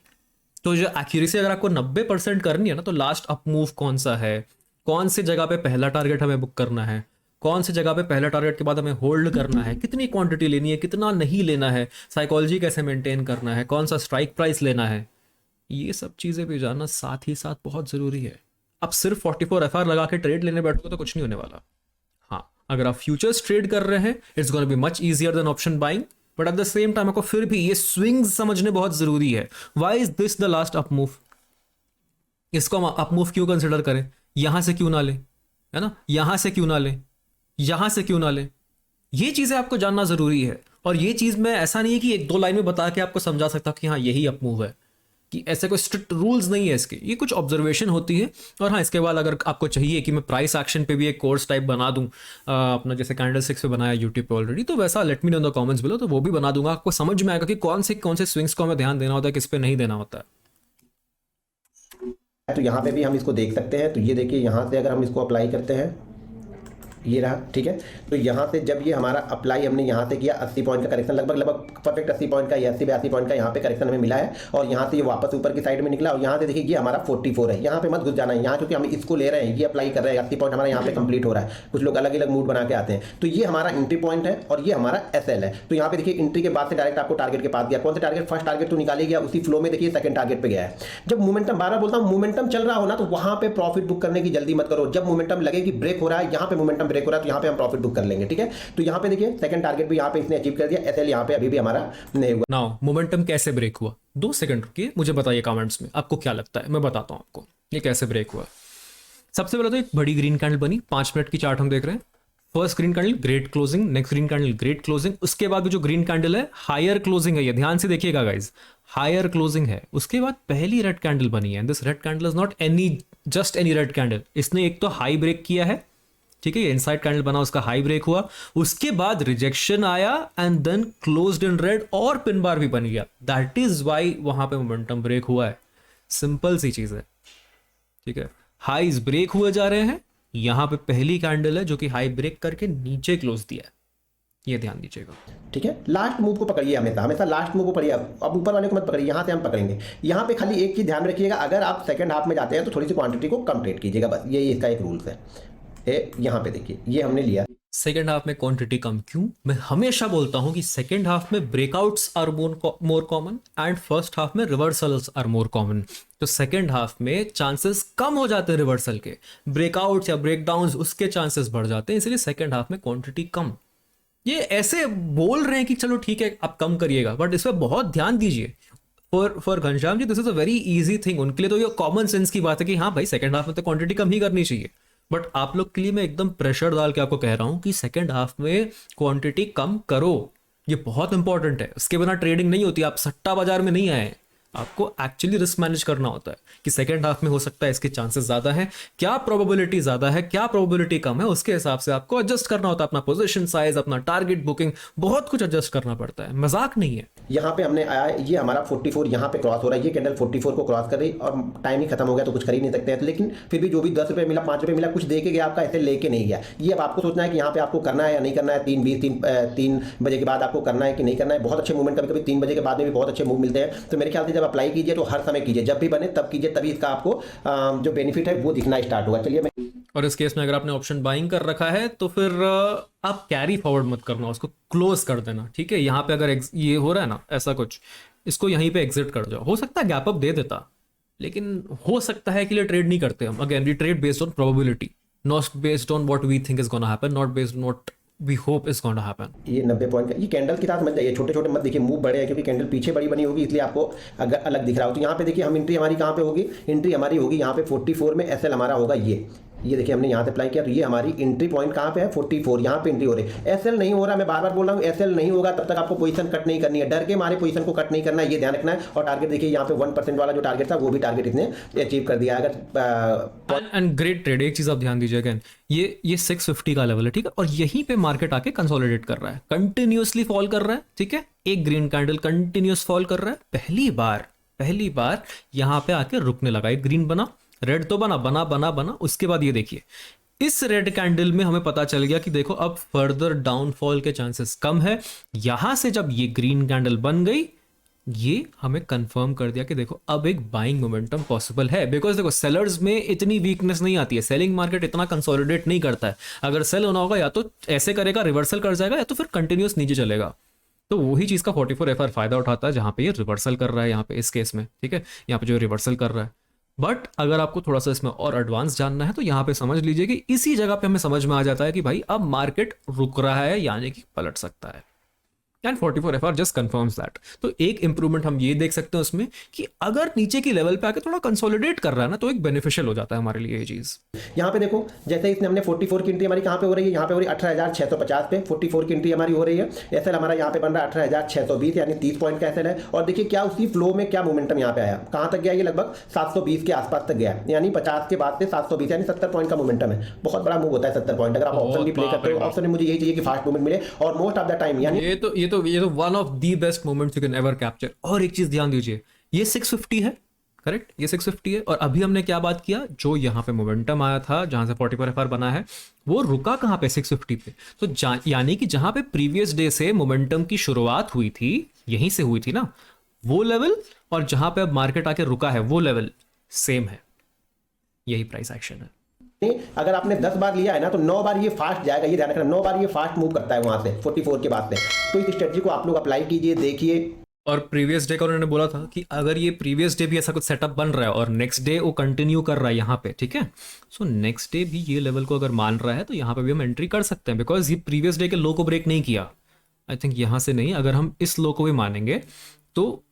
तो जो एक्यूरेसी अगर आपको 90% करनी है ना, तो लास्ट अप मूव कौन सा है, कौन सी जगह पे पहला टारगेट हमें बुक करना है, कौन सी जगह पे पहला टारगेट के बाद हमें होल्ड करना है, कितनी क्वांटिटी लेनी है, कितना नहीं लेना है, साइकोलॉजी कैसे मेंटेन करना है, कौन सा स्ट्राइक प्राइस लेना है, ये सब चीजें भी जानना साथ ही साथ बहुत जरूरी है। अब सिर्फ 44 एफआर लगा के ट्रेड लेने बैठो तो कुछ नहीं होने वाला। हाँ, अगर आप फ्यूचर्स ट्रेड कर रहे हैं, it's gonna be much easier than option buying, but at the same time आपको फिर भी ये स्विंग्स समझने बहुत जरूरी है। Why is this the last up move, इसको हम अप मूव क्यों कंसिडर करें, यहां से क्यों ना ले, है ना, यहां से क्यों ना ले, यहां से क्यों ना ले, ये चीजें आपको जानना जरूरी है। और ये चीज मैं ऐसा नहीं है कि एक दो लाइन में बता के आपको समझा सकता कि हाँ यही अप मूव है, कि ऐसे कोई स्ट्रिक्ट रूल्स नहीं है इसके, ये कुछ ऑब्जर्वेशन होती है। और हाँ, इसके बाद अगर आपको चाहिए कि मैं प्राइस एक्शन पे भी एक कोर्स टाइप बना दूं, अपना जैसे कैंडलस्टिक्स पे बनाया यूट्यूब पे ऑलरेडी, तो वैसा let me know in the comments below, तो वो भी बना दूंगा। आपको समझ में आएगा कि कौन से स्विंग्स को हमें ध्यान देना होता है, किस पे नहीं देना होता है। तो यहाँ पे भी हम इसको देख सकते हैं। तो ये देखिए, यहाँ से अगर हम इसको अप्लाई करते हैं, ये रहा, ठीक है। तो यहाँ से जब ये हमारा अप्लाई हमने यहाँ से किया, 80 पॉइंट का करेक्शन, लगभग परफेक्ट 80 पॉइंट का, 80-82 पॉइंट का यहाँ पे करेक्शन हमें मिला है। और यहाँ से ये वापस ऊपर की साइड में निकला और यहाँ से देखिए ये हमारा 44 है। यहाँ पे मत घुस जाना है, यहाँ क्योंकि हम इसको ले रहे हैं, ये अप्लाई कर रहे हैं, 80 पॉइंट हमारा यहाँ पे कंप्लीट हो रहा है। कुछ लोग अलग अलग मूड बना के आते हैं। तो ये हमारा एंट्री पॉइंट है और ये हमारा एसएल है। तो यहाँ पे देखिए एंट्री के बाद से डायरेक्ट आपको टारगेट के पास गया। कौन सा टारगेट, फर्स्ट टारगेट तो निकाली गया, उसी फ्लो में देखिए सेकंड टारगेट पे गया है। जब मोमेंटम, बार बार बोलता हूँ, मोमेंटम चल रहा हो ना, तो वहाँ पे प्रॉफिट बुक करने की जल्दी मत करो। जब मोमेंटम लगे कि ब्रेक हो रहा है, यहाँ पे मोमेंटम ब्रेक हो रहा है, तो यहाँ पे हम बुक कर लेंगे, ठीक है। तो यहाँ पे देखिए सेकंड टारगेट भी यहाँ पे इसने अचीव कर दिया, एसएल यहाँ पे अभी भी हमारा नहीं हुआ। नाउ मोमेंटम कैसे ब्रेक हुआ, 2 सेकंड रुकिए, मुझे बताइए कमेंट्स में आपको क्या लगता है, मैं बताता हूं आपको ये कैसे ब्रेक हुआ। सबसे पहले तो एक बड़ी ग्रीन कैंडल बनी, 5 मिनट की चार्ट हम देख रहे हैं, first green candle great closing, next green candle great closing, उसके बाद भी जो ग्रीन कैंडल है हायर क्लोजिंग है, ये ध्यान से देखिएगा गाइज, हायर क्लोजिंग है। उसके बाद पहली रेड कैंडल बनी है, this red candle is not any just any red candle, इसने एक तो हाई ब्रेक किया है, ठीक है, ये इनसाइड कैंडल बना, उसका हाई ब्रेक हुआ, उसके बाद रिजेक्शन आया and then closed in red और पिन बार भी बन गया, दैट इज वाई वहां पे मोमेंटम ब्रेक हुआ है। सिंपल सी चीज है, ठीक है, हाईज ब्रेक हुए जा रहे हैं, यहां पे पहली कैंडल है जो कि हाई ब्रेक करके नीचे क्लोज दिया है, ये ध्यान दीजिएगा। ठीक है, लास्ट मूव को पकड़िए, हमेशा हमेशा लास्ट मूव को पकड़िए, अब ऊपर वाले को मत पकड़िए, यहाँ से हम पकड़ेंगे। यहाँ पे खाली एक चीज ध्यान रखिएगा, अगर आप सेकंड हाफ में जाते हैं तो थोड़ी सी क्वांटिटी को कम ट्रेड कीजिएगा, बस यही इसका एक रूल्स है। यहाँ पे देखिए, ये हमने लिया सेकेंड हाफ में क्वांटिटी कम क्यों? मैं हमेशा बोलता हूं कि सेकेंड हाफ में breakouts are more common and first half में रिवर्सल्स आर मोर कॉमन। तो सेकेंड हाफ में चांसेस कम हो जाते हैं रिवर्सल के, ब्रेकआउट्स या ब्रेकडाउन्स उसके चांसेस बढ़ जाते हैं, इसलिए सेकेंड हाफ में क्वांटिटी कम। ये ऐसे बोल रहे हैं कि चलो ठीक है आप कम करिएगा, बट इस पर बहुत ध्यान दीजिए। For Ghanshyam ji this is a very easy thing, उनके लिए तो ये कॉमन सेंस की बात है कि हाँ भाई सेकेंड हाफ में तो क्वांटिटी कम ही करनी चाहिए, बट आप लोग के लिए मैं एकदम प्रेशर डाल के आपको कह रहा हूं कि सेकेंड हाफ में क्वांटिटी कम करो, ये बहुत इंपॉर्टेंट है। उसके बिना ट्रेडिंग नहीं होती, आप सट्टा बाजार में नहीं आए, आपको एक्चुअली रिस्क मैनेज करना होता है कि सेकेंड हाफ में हो सकता है इसके चांसेस ज्यादा हैं, क्या प्रोबेबिलिटी ज्यादा है क्या प्रोबेबिलिटी कम है, उसके हिसाब से आपको एडजस्ट करना होता है, अपना पोजीशन साइज, अपना टारगेट बुकिंग, बहुत कुछ एडजस्ट करना पड़ता है, मजाक नहीं है। यहाँ पे हमने आया, ये हमारा 44 यहाँ पे क्रॉस हो रहा है, ये कैंडल 44 को क्रॉस कर रही और टाइम ही खत्म हो गया तो कुछ कर ही नहीं सकते हैं, लेकिन फिर भी जो भी 10 रुपये मिला 5 रुपये मिला कुछ दे के गया आपका, ऐसे लेके नहीं गया। ये अब आपको सोचना है कि यहाँ पे आपको करना है या नहीं करना है, 3 बजे के बाद आपको करना है कि नहीं करना है। बहुत अच्छे मूवमेंट, कभी कभी 3 बजे के बाद में भी बहुत अच्छे मूव मिलते हैं, तो मेरे ख्याल से जब अप्लाई कीजिए तो हर समय कीजिए, जब भी बने तब कीजिए, तभी इसका आपको जो बेनिफिट है वो दिखना स्टार्ट होगा। चलिए मैं, और इस केस में अगर आपने ऑप्शन बाइंग कर रखा है तो फिर आप कैरी फॉरवर्ड मत करना, उसको क्लोज कर देना, ठीक है। यहाँ पे अगर ये हो रहा है ना ऐसा कुछ, इसको यहीं पे एग्जिट कर जाओ, हो सकता है गैप अप दे देता, लेकिन हो सकता है कि लिए ट्रेड नहीं करते हम। Again we trade based on probability, not based on what we think is gonna happen, not based on what we hope is gonna happen. ये 90 पॉइंट का ये कैंडल के साथ मत जाइए, छोटे छोटे मत देखिए, मूव बड़े हैं क्योंकि कैंडल पीछे बड़ी बनी होगी, इसलिए आपको अगर अलग दिख रहा हो। तो यहाँ पे देखिए हम एंट्री हमारी कहाँ पे होगी, एंट्री हमारी होगी यहाँ पे 44 में, एसएल हमारा होगा ये देखिए हमने यहाँ से अप्लाई किया, तो ये हमारी एंट्री पॉइंट कहाँ पे है 44, यहाँ पे एंट्री हो रही है। एसएल नहीं हो रहा, मैं बार बार बोल रहा हूँ एसएल नहीं होगा तब तक आपको पोजीशन कट नहीं करनी है, डर के हमारे पोजीशन को कट नहीं करना है, ये ध्यान रखना है। और टारगेट देखिए यहाँ पे 1% वाला जो टारगेट था वो भी टारगेट इसने अचीव कर दिया। अगर एंड ग्रेट ट्रेड, एक चीज आप ध्यान दीजिए, अगेन ये 650 का लेवल है, ठीक है, और यहीं पे मार्केट आके कंसोलिडेट कर रहा है, कंटिन्यूअसली फॉल कर रहा है, ठीक है, एक ग्रीन कैंडल कंटिन्यूअस फॉल कर रहा है, पहली बार यहां पे आके रुकने लगा, एक ग्रीन बना, रेड तो बना, उसके बाद ये देखिए इस रेड कैंडल में हमें पता चल गया कि देखो अब फर्दर डाउनफॉल के चांसेस कम है। यहां से जब ये ग्रीन कैंडल बन गई, ये हमें कंफर्म कर दिया कि देखो अब एक बाइंग मोमेंटम पॉसिबल है, बिकॉज देखो सेलर्स में इतनी वीकनेस नहीं आती है, सेलिंग मार्केट इतना कंसोलिडेट नहीं करता है। अगर सेल होना होगा या तो ऐसे करेगा रिवर्सल कर जाएगा, या तो फिर कंटिन्यूस नीचे चलेगा। तो वही चीज का 44FR फायदा उठाता है, जहां पे ये रिवर्सल कर रहा है, यहाँ पे इस केस में, ठीक है, यहाँ पे जो रिवर्सल कर रहा है। बट अगर आपको थोड़ा सा इसमें और एडवांस जानना है तो यहाँ पे समझ लीजिए कि इसी जगह पे हमें समझ में आ जाता है कि भाई अब मार्केट रुक रहा है, यानी कि पलट सकता है, and 44FR just confirms that. तो एक इंप्रूवमेंट हम ये देख सकते हैं उसमें कि अगर नीचे की लेवल पे आके थोड़ा कंसोलिडेट कर रहा है ना, तो एक बेनिफिशियल हो जाता है हमारे लिए ये चीज। यहाँ पे देखो जैसे इसने हमने 44 की एंट्री हमारी कहाँ पे हो रही है, यहाँ पे हो रही है 18,650 पे 44 की एंट्री हमारी हो रही है। एसएल हमारा यहाँ पे बन रहा है 18,620, यानी 30 पॉइंट का एसएल है। और देखिए क्या उसकी फ्लो में क्या मोमेंटम यहाँ पे आया, कहाँ तक गया, ये लगभग 720 के आसपास तक गया, यानी 50 के बाद से 720, यानी 70 पॉइंट का मोमेंटम है। बहुत बड़ा मूव होता है 70 पॉइंट। अगर आप ऑप्शन भी प्ले करते हो, ऑप्शन में मुझे यही चाहिए कि फास्ट मूवमेंट मिले, और मोस्ट ऑफ द टाइम यानी ये तो one of the best moments you can ever capture. और एक चीज ध्यान दीजिए, ये 650 है, करेक्ट, ये 650 है, और अभी हमने क्या बात किया, जो यहाँ पे मोमेंटम आया था जहां से 44FR बना है, वो रुका कहाँ पे 650 पे। तो यानी कि जहां पे प्रीवियस डे से मोमेंटम की शुरुआत हुई थी, यहीं से हुई थी ना वो लेवल, और जहां पे अब मार्केट आके रुका है वो लेवल सेम है, यही प्राइस एक्शन है। अगर आपने 10 बार लिया है ना तो 9 बार ये फास्ट जाएगा, ये ध्यान रखना, 9 बार ये फास्ट मूव करता है वहां से 44 के बाद से। तो इस स्ट्रेटजी को आप लोग अप्लाई कीजिए, देखिए। और प्रीवियस डे का उन्होंने बोला था कि अगर ये प्रीवियस डे भी ऐसा कुछ सेटअप बन रहा है और नेक्स्ट डे वो कंटिन्यू कर रहा है यहाँ पे, ठीक है, सो नेक्स्ट डे भी ये लेवल को अगर मान रहा है तो यहाँ पे भी हम एंट्री कर सकते हैं, बिकॉज ये प्रीवियस डे के लो को ब्रेक नहीं किया। आई थिंक यहाँ से नहीं, अगर हम इस लो को भी मानेंगे तो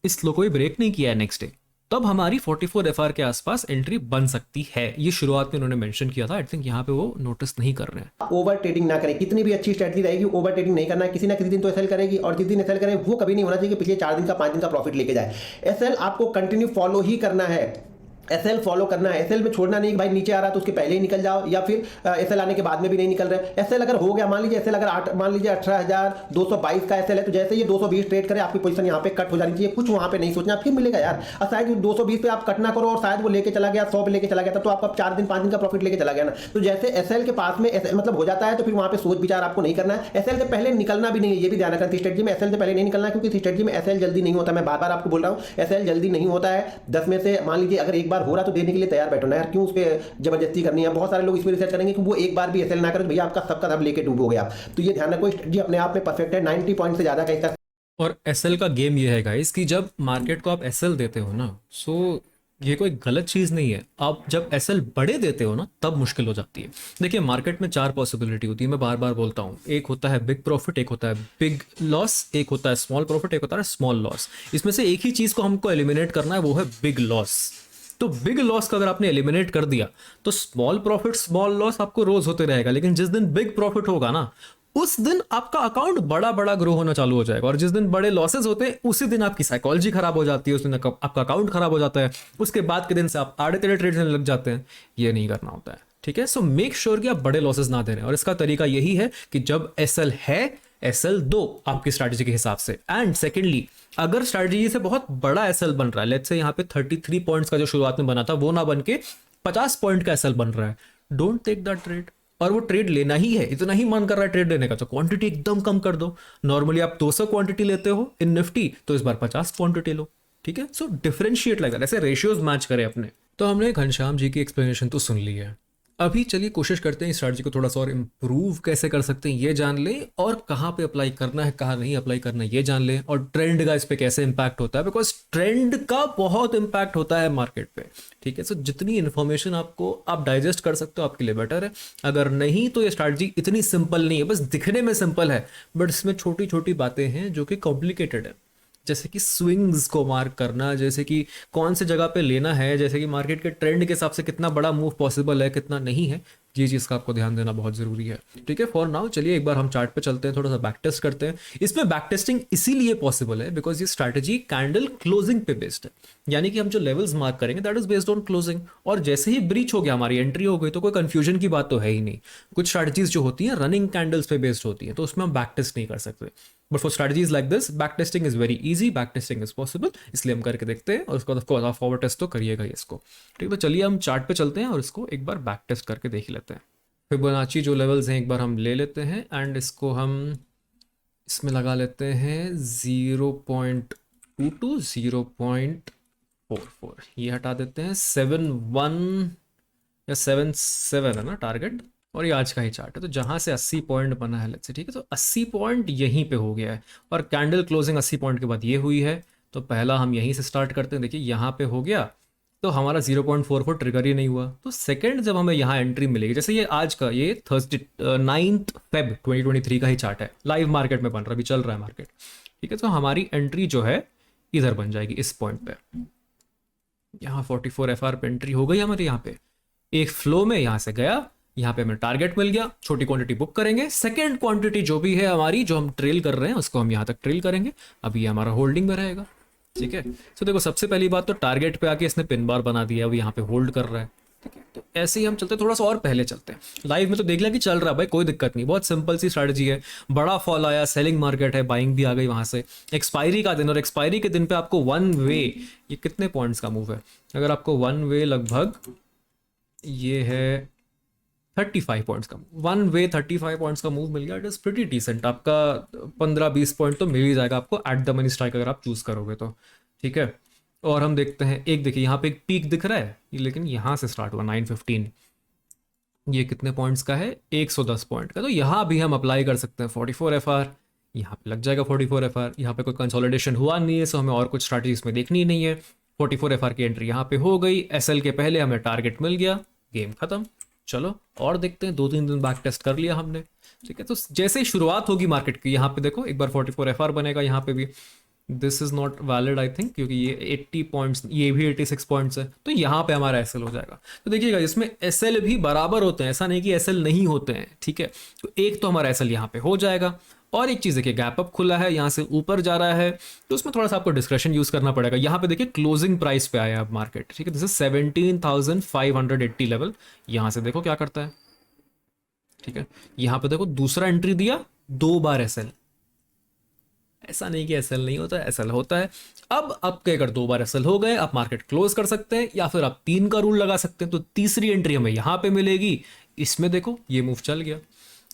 इस लो को भी ब्रेक नहीं किया है नेक्स्ट डे, तब हमारी 44 एफआर के आसपास एंट्री बन सकती है। ये शुरुआत में उन्होंने मेंशन किया था, आई थिंक यहाँ पे वो नोटिस नहीं कर रहे हैं। ओवर ट्रेडिंग ना करें, कितनी भी अच्छी स्ट्रेटजी रहेगी ओवर ट्रेडिंग नहीं करना है। किसी ना किसी दिन तो एसएल करेगी, और जिस दिन एसएल करे वो कभी नहीं होना चाहिए कि पिछले 4 दिन का 5 दिन का प्रॉफिट लेके जाए। एसएल आपको कंटिन्यू फॉलो ही करना है, एसएल फॉलो करना है। एसएल में छोड़ना नहीं कि भाई नीचे आ रहा तो उसके पहले ही निकल जाओ, या फिर एसएल आने के बाद में भी नहीं निकल रहे। एसएल अगर हो गया, मान लीजिए एसएल अगर मान लीजिए 18,222 का एसएल है, तो जैसे ये 220 ट्रेड करे आपकी पोजीशन यहाँ पे कट हो जानी चाहिए। कुछ वहाँ पे नहीं सोचना, फिर मिलेगा यार। और शायद 220 पे आप कट ना करो और शायद वो लेके चला गया 100 पे लेके चला गया, तो आपका 4 दिन 5 दिन का प्रॉफिट लेके चला गया ना। तो जैसे एसएल के पास में मतलब हो जाता है, तो फिर वहाँ पे सोच विचार आपको नहीं करना है। एसएल से पहले निकलना भी नहीं है, ये भी ध्यान रखना। स्ट्रेटजी में एसएल से पहले नहीं निकलना, क्योंकि स्ट्रेटजी में एसएल जल्दी नहीं होता। मैं बार बार आपको बोल रहा हूँ, एसएल जल्दी नहीं होता है। 10 में से मान लीजिए अगर एक बार हो रहा तो देने के लिए तैयार बैठो ना यार, क्यों उस पर जबरदस्ती करनी है। बहुत सारे लोग इस पर रिसर्च करेंगे कि वो एक बार भी एसएल ना करो, भैया आपका सबका सब लेके डूब हो गया। तो ये ध्यान रखो, स्ट्रेटजी अपने आप में परफेक्ट है, 90 पॉइंट से ज्यादा कहीं तक। और एसएल का गेम ये है गाइस कि जब मार्केट को आप एसएल देते हो ना, सो ये कोई गलत चीज़ नहीं है। आप जब एसएल बड़े देते हो ना, तब मुश्किल हो जाती है। देखिए मार्केट में 4 पॉसिबिलिटी होती है, मैं बार बार बोलता हूँ। एक होता है बिग प्रॉफिट, एक होता है बिग लॉस, एक होता है स्मॉल प्रॉफिट, एक होता है स्मॉल लॉस। इसमें से एक ही चीज़ को हमको एलिमिनेट करना है, वो है बिग लॉस। तो बिग लॉस का अगर आपने एलिमिनेट कर दिया तो स्मॉल प्रॉफिट स्मॉल लॉस आपको रोज होते रहेगा, लेकिन जिस दिन बिग प्रॉफिट होगा ना, उस दिन आपका अकाउंट बड़ा बड़ा ग्रो होना चालू हो जाएगा। और जिस दिन बड़े लॉसेस होते हैं उसी दिन आपकी साइकोलॉजी खराब हो जाती है, उस दिन आपका अकाउंट खराब हो जाता है। उसके बाद के दिन से आप आड़े तेड़े ट्रेड लग जाते हैं। ये नहीं करना होता है, ठीक है। सो मेक श्योर कि आप बड़े लॉसेस ना दे रहे हैं, और इसका तरीका यही है कि जब एसएल है, एसएल दो आपकी स्ट्रैटेजी के हिसाब से। एंड सेकेंडली, अगर स्ट्रैटेजी से बहुत बड़ा एसएल बन रहा है, लेट्स से यहाँ पे 33 पॉइंट्स का जो शुरुआत में बना था वो ना बन के 50 पॉइंट का एसएल बन रहा है, डोंट टेक दैट ट्रेड। और वो ट्रेड लेना ही है, इतना ही मन कर रहा है ट्रेड लेने का, तो क्वांटिटी एकदम कम कर दो। नॉर्मली आप 200 क्वांटिटी लेते हो इन निफ्टी, तो इस बार 50 क्वांटिटी लो, ठीक है। सो डिफरेंशिएट लाइक दैट, ऐसे रेशियोज मैच करें अपने। तो हमने घनश्याम जी की एक्सप्लेनेशन तो सुन ली है, अभी चलिए कोशिश करते हैं इस स्ट्रैटेजी को थोड़ा सा और इम्प्रूव कैसे कर सकते हैं ये जान लें, और कहाँ पे अप्लाई करना है कहाँ नहीं अप्लाई करना है ये जान लें, और ट्रेंड का इस पे कैसे इम्पैक्ट होता है, बिकॉज ट्रेंड का बहुत इम्पैक्ट होता है मार्केट पे, ठीक है। सो जितनी इन्फॉर्मेशन आपको आप डाइजेस्ट कर सकते हो आपके लिए बेटर है। अगर नहीं तो ये स्ट्रैटेजी इतनी सिंपल नहीं है, बस दिखने में सिंपल है, बट इसमें छोटी छोटी बातें हैं जो कि कॉम्प्लिकेटेड है। जैसे कि स्विंग्स को मार्क करना, जैसे कि कौन से जगह पे लेना है, जैसे कि मार्केट के ट्रेंड के हिसाब से कितना बड़ा मूव पॉसिबल है कितना नहीं है, ये चीज़ का आपको ध्यान देना बहुत ज़रूरी है, ठीक है। फॉर नाउ चलिए एक बार हम चार्ट पे चलते हैं, थोड़ा सा बैक टेस्ट करते हैं। इसमें बैक टेस्टिंग इसीलिए पॉसिबल है बिकॉज ये स्ट्रैटेजी कैंडल क्लोजिंग पे बेस्ड है, यानी कि हम जो लेवल्स मार्क करेंगे that is based on closing. और जैसे ही ब्रीच हो गया, हमारी एंट्री हो गई, तो कोई कंफ्यूजन की बात तो है ही नहीं। कुछ स्ट्रैटेजीज जो होती हैं रनिंग कैंडल्स पे बेस्ड होती है, तो उसमें हम बैक टेस्ट नहीं कर सकते, but for strategies like this back testing is very easy, back testing is possible, इसलिए हम करके देखते हैं। और उसके बाद ऑफ कोर्स आप फॉरवर्ड टेस्ट तो करिएगा इसको, ठीक है। तो चलिए हम चार्ट पे चलते हैं और इसको एक बार बैक टेस्ट करके देख ही लेते हैं। फिबोनाची जो लेवल्स हैं एक बार हम ले लेते हैं, एंड इसको हम इसमें लगा लेते हैं 0.22 0.44, ये हटा देते हैं। 71 या 77 है ना टारगेट, और ये आज का ही चार्ट है। तो जहाँ से 80 पॉइंट बना है लेट्स से, ठीक है, तो 80 पॉइंट यहीं पे हो गया है, और कैंडल क्लोजिंग 80 पॉइंट के बाद ये हुई है। तो पहला हम यहीं से स्टार्ट करते हैं, देखिए यहाँ पे हो गया, तो हमारा 0.44 ट्रिगर ही नहीं हुआ। तो सेकंड जब हमें यहाँ एंट्री मिलेगी, जैसे ये आज का, ये थर्सडे 9 Feb 2023 का ही चार्ट है, लाइव मार्केट में बन रहा है, अभी चल रहा है मार्केट, ठीक है। तो हमारी एंट्री जो है इधर बन जाएगी इस पॉइंट पे, यहाँ 44 FR पे एंट्री हो गई हमारे, यहाँ पे एक फ्लो में यहाँ से गया, यहाँ पे हमें टारगेट मिल गया, छोटी क्वांटिटी बुक करेंगे। सेकंड क्वांटिटी जो भी है हमारी, जो हम ट्रेल कर रहे हैं, उसको हम यहाँ तक ट्रेल करेंगे, अभी ये हमारा होल्डिंग में रहेगा, ठीक है। तो देखो सबसे पहली बात तो टारगेट पे आके इसने पिन बार बना दिया, अब यहाँ पे होल्ड कर रहा है, ठीक है। तो ऐसे ही हम चलते हैं, थोड़ा सा और पहले चलते हैं। लाइव में तो देख लिया कि चल रहा है भाई, कोई दिक्कत नहीं, बहुत सिंपल सी स्ट्रैटेजी है। बड़ा फॉल आया, सेलिंग मार्केट है, बाइंग भी आ गई वहां से। एक्सपायरी का दिन, और एक्सपायरी के दिन पे आपको वन वे, ये कितने पॉइंट्स का मूव है, अगर आपको वन वे लगभग ये है 35 पॉइंट्स का, वन वे 35 पॉइंट्स का मूव मिल गया, इट इज प्रीटी डिसेंट। आपका 15-20 पॉइंट तो मिल ही जाएगा आपको एट द मनी स्ट्राइक अगर आप चूज करोगे तो, ठीक है। और हम देखते हैं, एक देखिए यहाँ पे एक पीक दिख रहा है, लेकिन यहाँ से स्टार्ट हुआ 915, ये कितने पॉइंट्स का है, 110 पॉइंट का। तो यहाँ भी हम अप्लाई कर सकते हैं 44 FR, यहाँ पे लग जाएगा 44 FR। यहाँ पे कोई कंसोलिडेशन हुआ नहीं है, सो हमें और कुछ स्ट्रैटेजी इसमें देखनी ही नहीं है। 44 FR की एंट्री यहाँ पे हो गई, एसएल के पहले हमें टारगेट मिल गया, गेम खत्म। चलो और देखते हैं, 2-3 दिन बैक टेस्ट कर लिया हमने, ठीक है। तो जैसे ही शुरुआत होगी मार्केट की, यहाँ पे देखो एक बार 44 FR बनेगा यहाँ पे भी, this is not valid I think, क्योंकि ये 80 पॉइंट्स, ये भी 86 पॉइंट्स है, तो यहाँ पे हमारा एसएल हो जाएगा। तो देखिएगा इसमें एसएल भी बराबर होते हैं, ऐसा नहीं कि एसएल नहीं होते हैं, ठीक है। तो एक तो हमारा एसएल यहाँ पे हो जाएगा, और एक चीज़ देखिए गैप अप खुला है, यहाँ से ऊपर जा रहा है, तो उसमें थोड़ा सा आपको डिस्क्रिप्शन यूज़ करना पड़ेगा। यहाँ पे देखिए क्लोजिंग प्राइस पे आया अब मार्केट, ठीक है, दिस इज 17,580 लेवल। यहाँ से देखो क्या करता है, ठीक है। यहाँ पे देखो दूसरा एंट्री दिया, 2 बार एसएल, ऐसा नहीं कि एसएल नहीं होता है, एसएल होता है। अब आपके अगर 2 बार एसएल हो गए, आप मार्केट क्लोज कर सकते हैं, या फिर आप 3 का रूल लगा सकते हैं। तो तीसरी एंट्री हमें यहाँ पे मिलेगी, इसमें देखो ये मूव चल गया।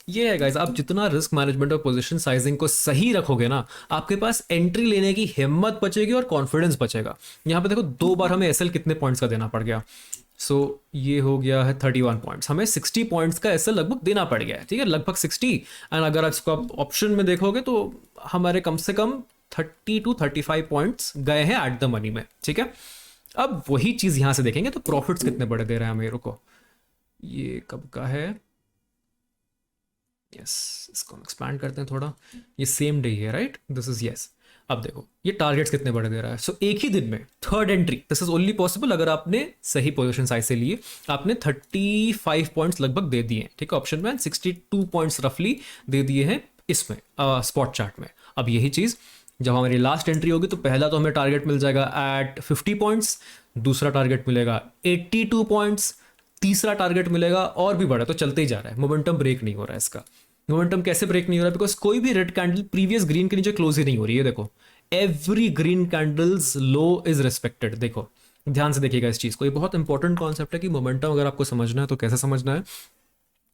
ये है गाइस, आप जितना रिस्क मैनेजमेंट और पोजीशन साइजिंग को सही रखोगे ना, आपके पास एंट्री लेने की हिम्मत बचेगी और कॉन्फिडेंस बचेगा। यहाँ पे देखो 2 बार हमें एसएल कितने पॉइंट्स का देना पड़ गया, सो ये हो गया है 31 पॉइंट्स, हमें 60 पॉइंट्स का एसएल लगभग देना पड़ गया है, ठीक है, लगभग 60। एंड अगर इसको आप ऑप्शन में देखोगे तो हमारे कम से कम 30 to 35 पॉइंट्स गए हैं एट द मनी में, ठीक है। अब वही चीज यहां से देखेंगे तो प्रॉफिट्स कितने बड़े दे रहे हैं मेरे को, ये कब का है, यस, इसको हम एक्सपैंड करते हैं थोड़ा, ये सेम डे है राइट, दिस इज यस। अब देखो ये टारगेट्स कितने बड़े दे रहा है, सो एक ही दिन में third entry, this is only possible अगर आपने सही पोजीशन साइज से लिए, आपने 35 पॉइंट्स लगभग दे दिए हैं, ठीक है, ऑप्शन में 62 पॉइंट्स रफली दे दिए हैं इसमें स्पॉट चार्ट में। अब यही चीज जब हमारी लास्ट एंट्री होगी तो पहला तो हमें टारगेट मिल जाएगा एट 50 पॉइंट्स, दूसरा टारगेट मिलेगा 82 पॉइंट्स, तीसरा टारगेट मिलेगा और भी बड़ा, तो चलते ही जा रहा है, मोमेंटम ब्रेक नहीं हो रहा है इसका। मोमेंटम कैसे ब्रेक नहीं हो रहा है, बिकॉज कोई भी रेड कैंडल प्रीवियस ग्रीन के नीचे क्लोज ही नहीं हो रही है। देखो every green candles low is respected, देखो ध्यान से देखिएगा इस चीज को, ये बहुत इंपॉर्टेंट कॉन्सेप्ट है कि मोमेंटम अगर आपको समझना है तो कैसे समझना है।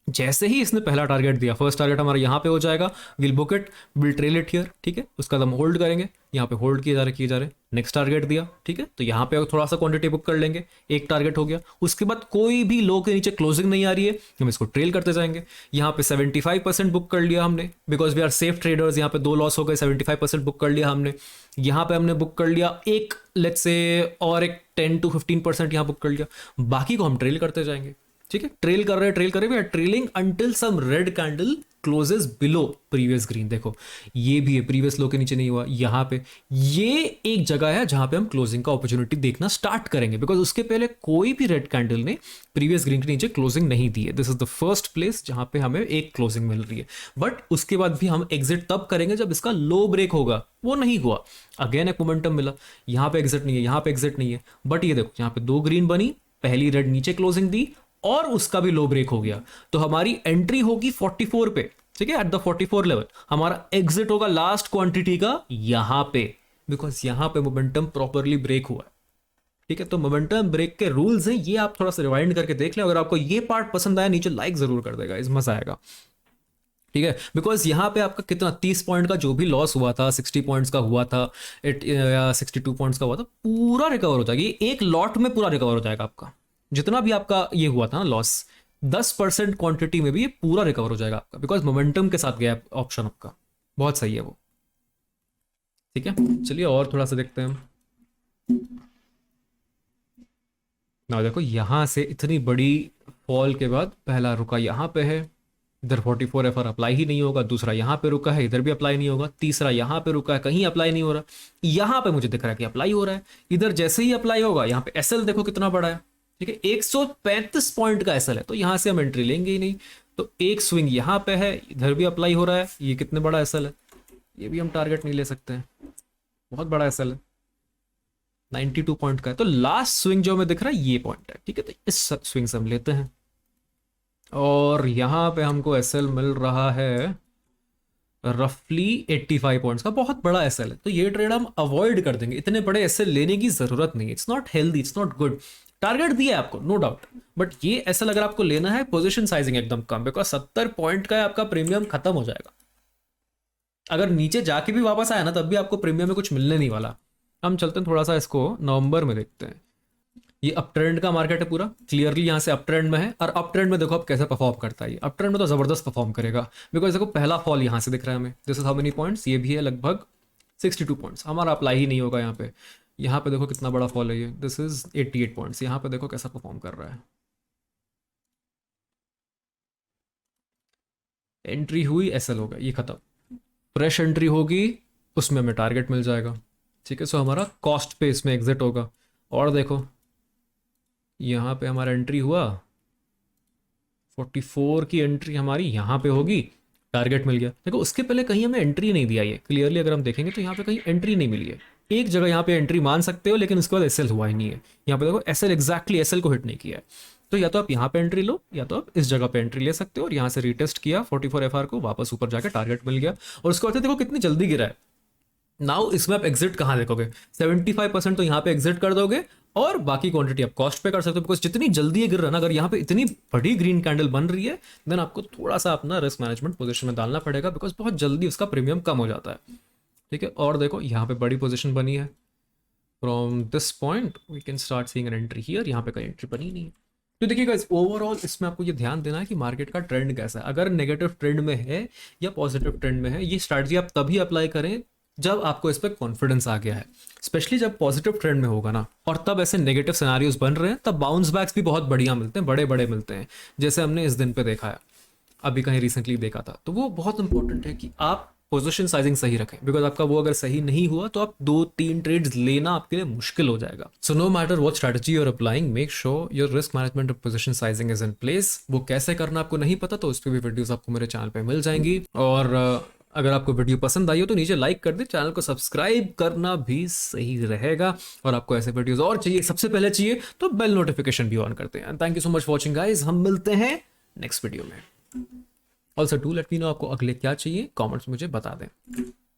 जैसे ही इसने पहला टारगेट दिया, फर्स्ट टारगेट हमारा यहाँ पे हो जाएगा, will book it, will trail it here, ठीक है, उसका हम होल्ड करेंगे, यहाँ पे होल्ड किए जा रहे। नेक्स्ट टारगेट दिया, ठीक है, तो यहाँ पे थोड़ा सा क्वांटिटी बुक कर लेंगे, एक टारगेट हो गया। उसके बाद कोई भी लो के नीचे क्लोजिंग नहीं आ रही है, हम इसको ट्रेल करते जाएंगे। यहाँ पे 75% बुक कर लिया हमने, because we are safe traders, यहाँ पे 2 लॉस हो गए, 75% बुक कर लिया हमने। यहाँ पे हमने बुक कर लिया एक, लेट्स से और एक 10 to 15% यहाँ बुक कर लिया, बाकी को हम ट्रेल करते जाएंगे, ठीक है। ट्रेल कर रहे हैं, trailing until some red candle closes below previous green. देखो ये भी है, प्रीवियस लो के नीचे नहीं हुआ, यहाँ पे ये एक जगह है जहां पे हम क्लोजिंग का अपॉर्चुनिटी देखना स्टार्ट करेंगे, बिकॉज उसके पहले कोई भी रेड कैंडल ने प्रीवियस ग्रीन के नीचे क्लोजिंग नहीं दी है। This is the first place जहां पे हमें एक क्लोजिंग मिल रही है, बट उसके बाद भी हम एग्जिट तब करेंगे जब इसका लो ब्रेक होगा, वो नहीं हुआ, अगेन एक मोमेंटम मिला, यहाँ पे एग्जिट नहीं है, यहाँ पे एग्जिट नहीं है, बट ये देखो यहाँ पे 2 ग्रीन बनी, पहली रेड नीचे क्लोजिंग दी और उसका भी लो ब्रेक हो गया, तो हमारी एंट्री होगी 44 पे, ठीक है, एट द 44 लेवल। हमारा एग्जिट होगा लास्ट क्वांटिटी का यहां पे, बिकॉज यहां पे मोमेंटम प्रॉपरली ब्रेक हुआ है, ठीक है। तो मोमेंटम ब्रेक के रूल्स हैं ये, आप थोड़ा सा रिवाइंड करके देख लें। अगर आपको ये पार्ट पसंद आया नीचे लाइक जरूर कर देगा, इस मजा आएगा, ठीक है, बिकॉज यहाँ पे आपका कितना 30 पॉइंट का जो भी लॉस हुआ था, 60 पॉइंट्स का हुआ था, 62 पॉइंट्स का हुआ था, पूरा रिकवर हो जाएगा, ये एक लॉट में पूरा रिकवर हो जाएगा आपका, जितना भी आपका ये हुआ था ना लॉस, 10% क्वांटिटी में भी ये पूरा रिकवर हो जाएगा आपका, बिकॉज मोमेंटम के साथ गया ऑप्शन आपका, बहुत सही है वो, ठीक है। चलिए और थोड़ा सा देखते हैं हम ना। देखो यहां से इतनी बड़ी फॉल के बाद पहला रुका यहाँ पे है, इधर 44 एफआर अप्लाई ही नहीं होगा, दूसरा यहाँ पे रुका है, इधर भी अप्लाई नहीं होगा, तीसरा यहाँ पे रुका है, कहीं अप्लाई नहीं हो रहा, यहाँ पे मुझे दिख रहा है कि अप्लाई हो रहा है, इधर जैसे ही अप्लाई होगा यहाँ पे एसएल देखो कितना बड़ा है, ठीक है, 135 पॉइंट का एसएल है, तो यहां से हम एंट्री लेंगे ही नहीं। तो एक स्विंग यहां पे है, इधर भी अप्लाई हो रहा है, ये कितने बड़ा एसएल है, ये भी हम टारगेट नहीं ले सकते हैं, बहुत बड़ा एसएल है, 92 पॉइंट का है। तो लास्ट स्विंग जो हमें दिख रहा है ये पॉइंट है, ठीक है, तो इस स्विंग से हम लेते हैं, और यहां पे हमको एसएल मिल रहा है रफली 85 पॉइंट्स का, बहुत बड़ा एसएल है, तो ये ट्रेड हम अवॉइड कर देंगे, इतने बड़े एसएल लेने की जरूरत नहीं है, it's not healthy, it's not good. Target दिया है आपको नो डाउट, बट ये ऐसा अगर आपको लेना है, पोजीशन साइजिंग एकदम कम, बिकॉज 70 पॉइंट का आपका प्रीमियम खत्म हो जाएगा, अगर नीचे जाके भी वापस आया ना तब भी आपको प्रीमियम में कुछ मिलने नहीं वाला। हम चलते हैं थोड़ा सा इसको नवंबर में देखते हैं, ये अप ट्रेंड का मार्केट है पूरा, क्लियरली यहाँ से अप ट्रेंड में है, और अप ट्रेंड में देखो आप कैसे परफॉर्म करता है, ये अप ट्रेंड में तो जबरदस्त परफॉर्म करेगा, बिकॉज देखो पहला फॉल यहाँ से दिख रहा है हमें, this is how many points, ये भी है लगभग 62 पॉइंट्स, हमारा अप्लाई ही नहीं होगा यहाँ पे। यहाँ पे देखो कितना बड़ा फॉल है ये, दिस इज 88 पॉइंट्स, यहाँ पे देखो कैसा परफॉर्म कर रहा है, एंट्री हुई एसएल होगा, ये खत्म, फ्रेश एंट्री होगी उसमें हमें टारगेट मिल जाएगा, ठीक है, सो हमारा कॉस्ट पे इसमें एग्जिट होगा। और देखो यहाँ पे हमारा एंट्री हुआ, 44 की एंट्री हमारी यहाँ पे होगी, टारगेट मिल गया। देखो उसके पहले कहीं हमें एंट्री नहीं दिया, ये क्लियरली अगर हम देखेंगे तो यहाँ पे कहीं एंट्री नहीं मिली है। एक जगह यहाँ पे एंट्री मान सकते हो, लेकिन उसके बाद एसएल हुआ ही नहीं है। यहाँ पे देखो एसएल एग्जैक्टली एसएल को हिट नहीं किया है। तो या तो आप यहाँ पे एंट्री लो, या तो आप इस जगह पे एंट्री ले सकते हो। और यहाँ से रीटेस्ट किया 44 एफआर को, वापस ऊपर जाके टारगेट मिल गया। और उसके बाद देखो कितनी जल्दी गिरा है। नाउ इसमें आप एग्जिट कहाँ देखोगे, 75% तो यहाँ पे एग्जिट कर दोगे, और बाकी क्वांटिटी आप कॉस्ट पे कर सकते हो। बिकॉज जितनी जल्दी ये गिर रहा है ना, अगर यहाँ पे इतनी बड़ी ग्रीन कैंडल बन रही है, देन आपको थोड़ा सा अपना रिस्क मैनेजमेंट पोजीशन में डालना पड़ेगा, बिकॉज बहुत जल्दी उसका प्रीमियम कम हो जाता है। ठीक है, और देखो यहाँ पे बड़ी पोजीशन बनी है। From this point we can start seeing an entry here. यहाँ पे कोई एंट्री बनी नहीं है। तो देखिए गाइस, ओवरऑल इसमें आपको ये ध्यान देना है कि मार्केट का ट्रेंड कैसा है। अगर नेगेटिव ट्रेंड में है या पॉजिटिव ट्रेंड में है, ये स्ट्रैटेजी आप तभी अप्लाई करें जब आपको इस पर कॉन्फिडेंस आ गया है। स्पेशली जब पॉजिटिव ट्रेंड में होगा ना, और तब ऐसे नेगेटिव सिनेरियोज बन रहे हैं, तब बाउंस बैक्स भी बहुत बढ़िया मिलते हैं, बड़े बड़े मिलते हैं, जैसे हमने इस दिन पे देखा है, अभी कहीं रिसेंटली देखा था। तो वो बहुत इंपॉर्टेंट है कि आप पोजीशन साइजिंग सही रखें, बिकॉज आपका वो अगर सही नहीं हुआ तो आप 2-3 ट्रेड्स लेना आपके लिए मुश्किल हो जाएगा। So no matter what strategy you are applying, make sure your risk management और position sizing is in place. वो कैसे करना आपको नहीं पता तो उसकी भी वीडियोस आपको मेरे चैनल पे मिल जाएंगी। और अगर आपको वीडियो पसंद आई हो तो नीचे लाइक कर दे, चैनल को सब्सक्राइब करना भी सही रहेगा। और आपको ऐसे वीडियोस और चाहिए, सबसे पहले चाहिए, तो बेल नोटिफिकेशन भी ऑन करते हैं। Thank you so much watching guys, हम मिलते हैं नेक्स्ट वीडियो में। Also do let me know आपको अगले क्या चाहिए, कमेंट्स मुझे बता दें।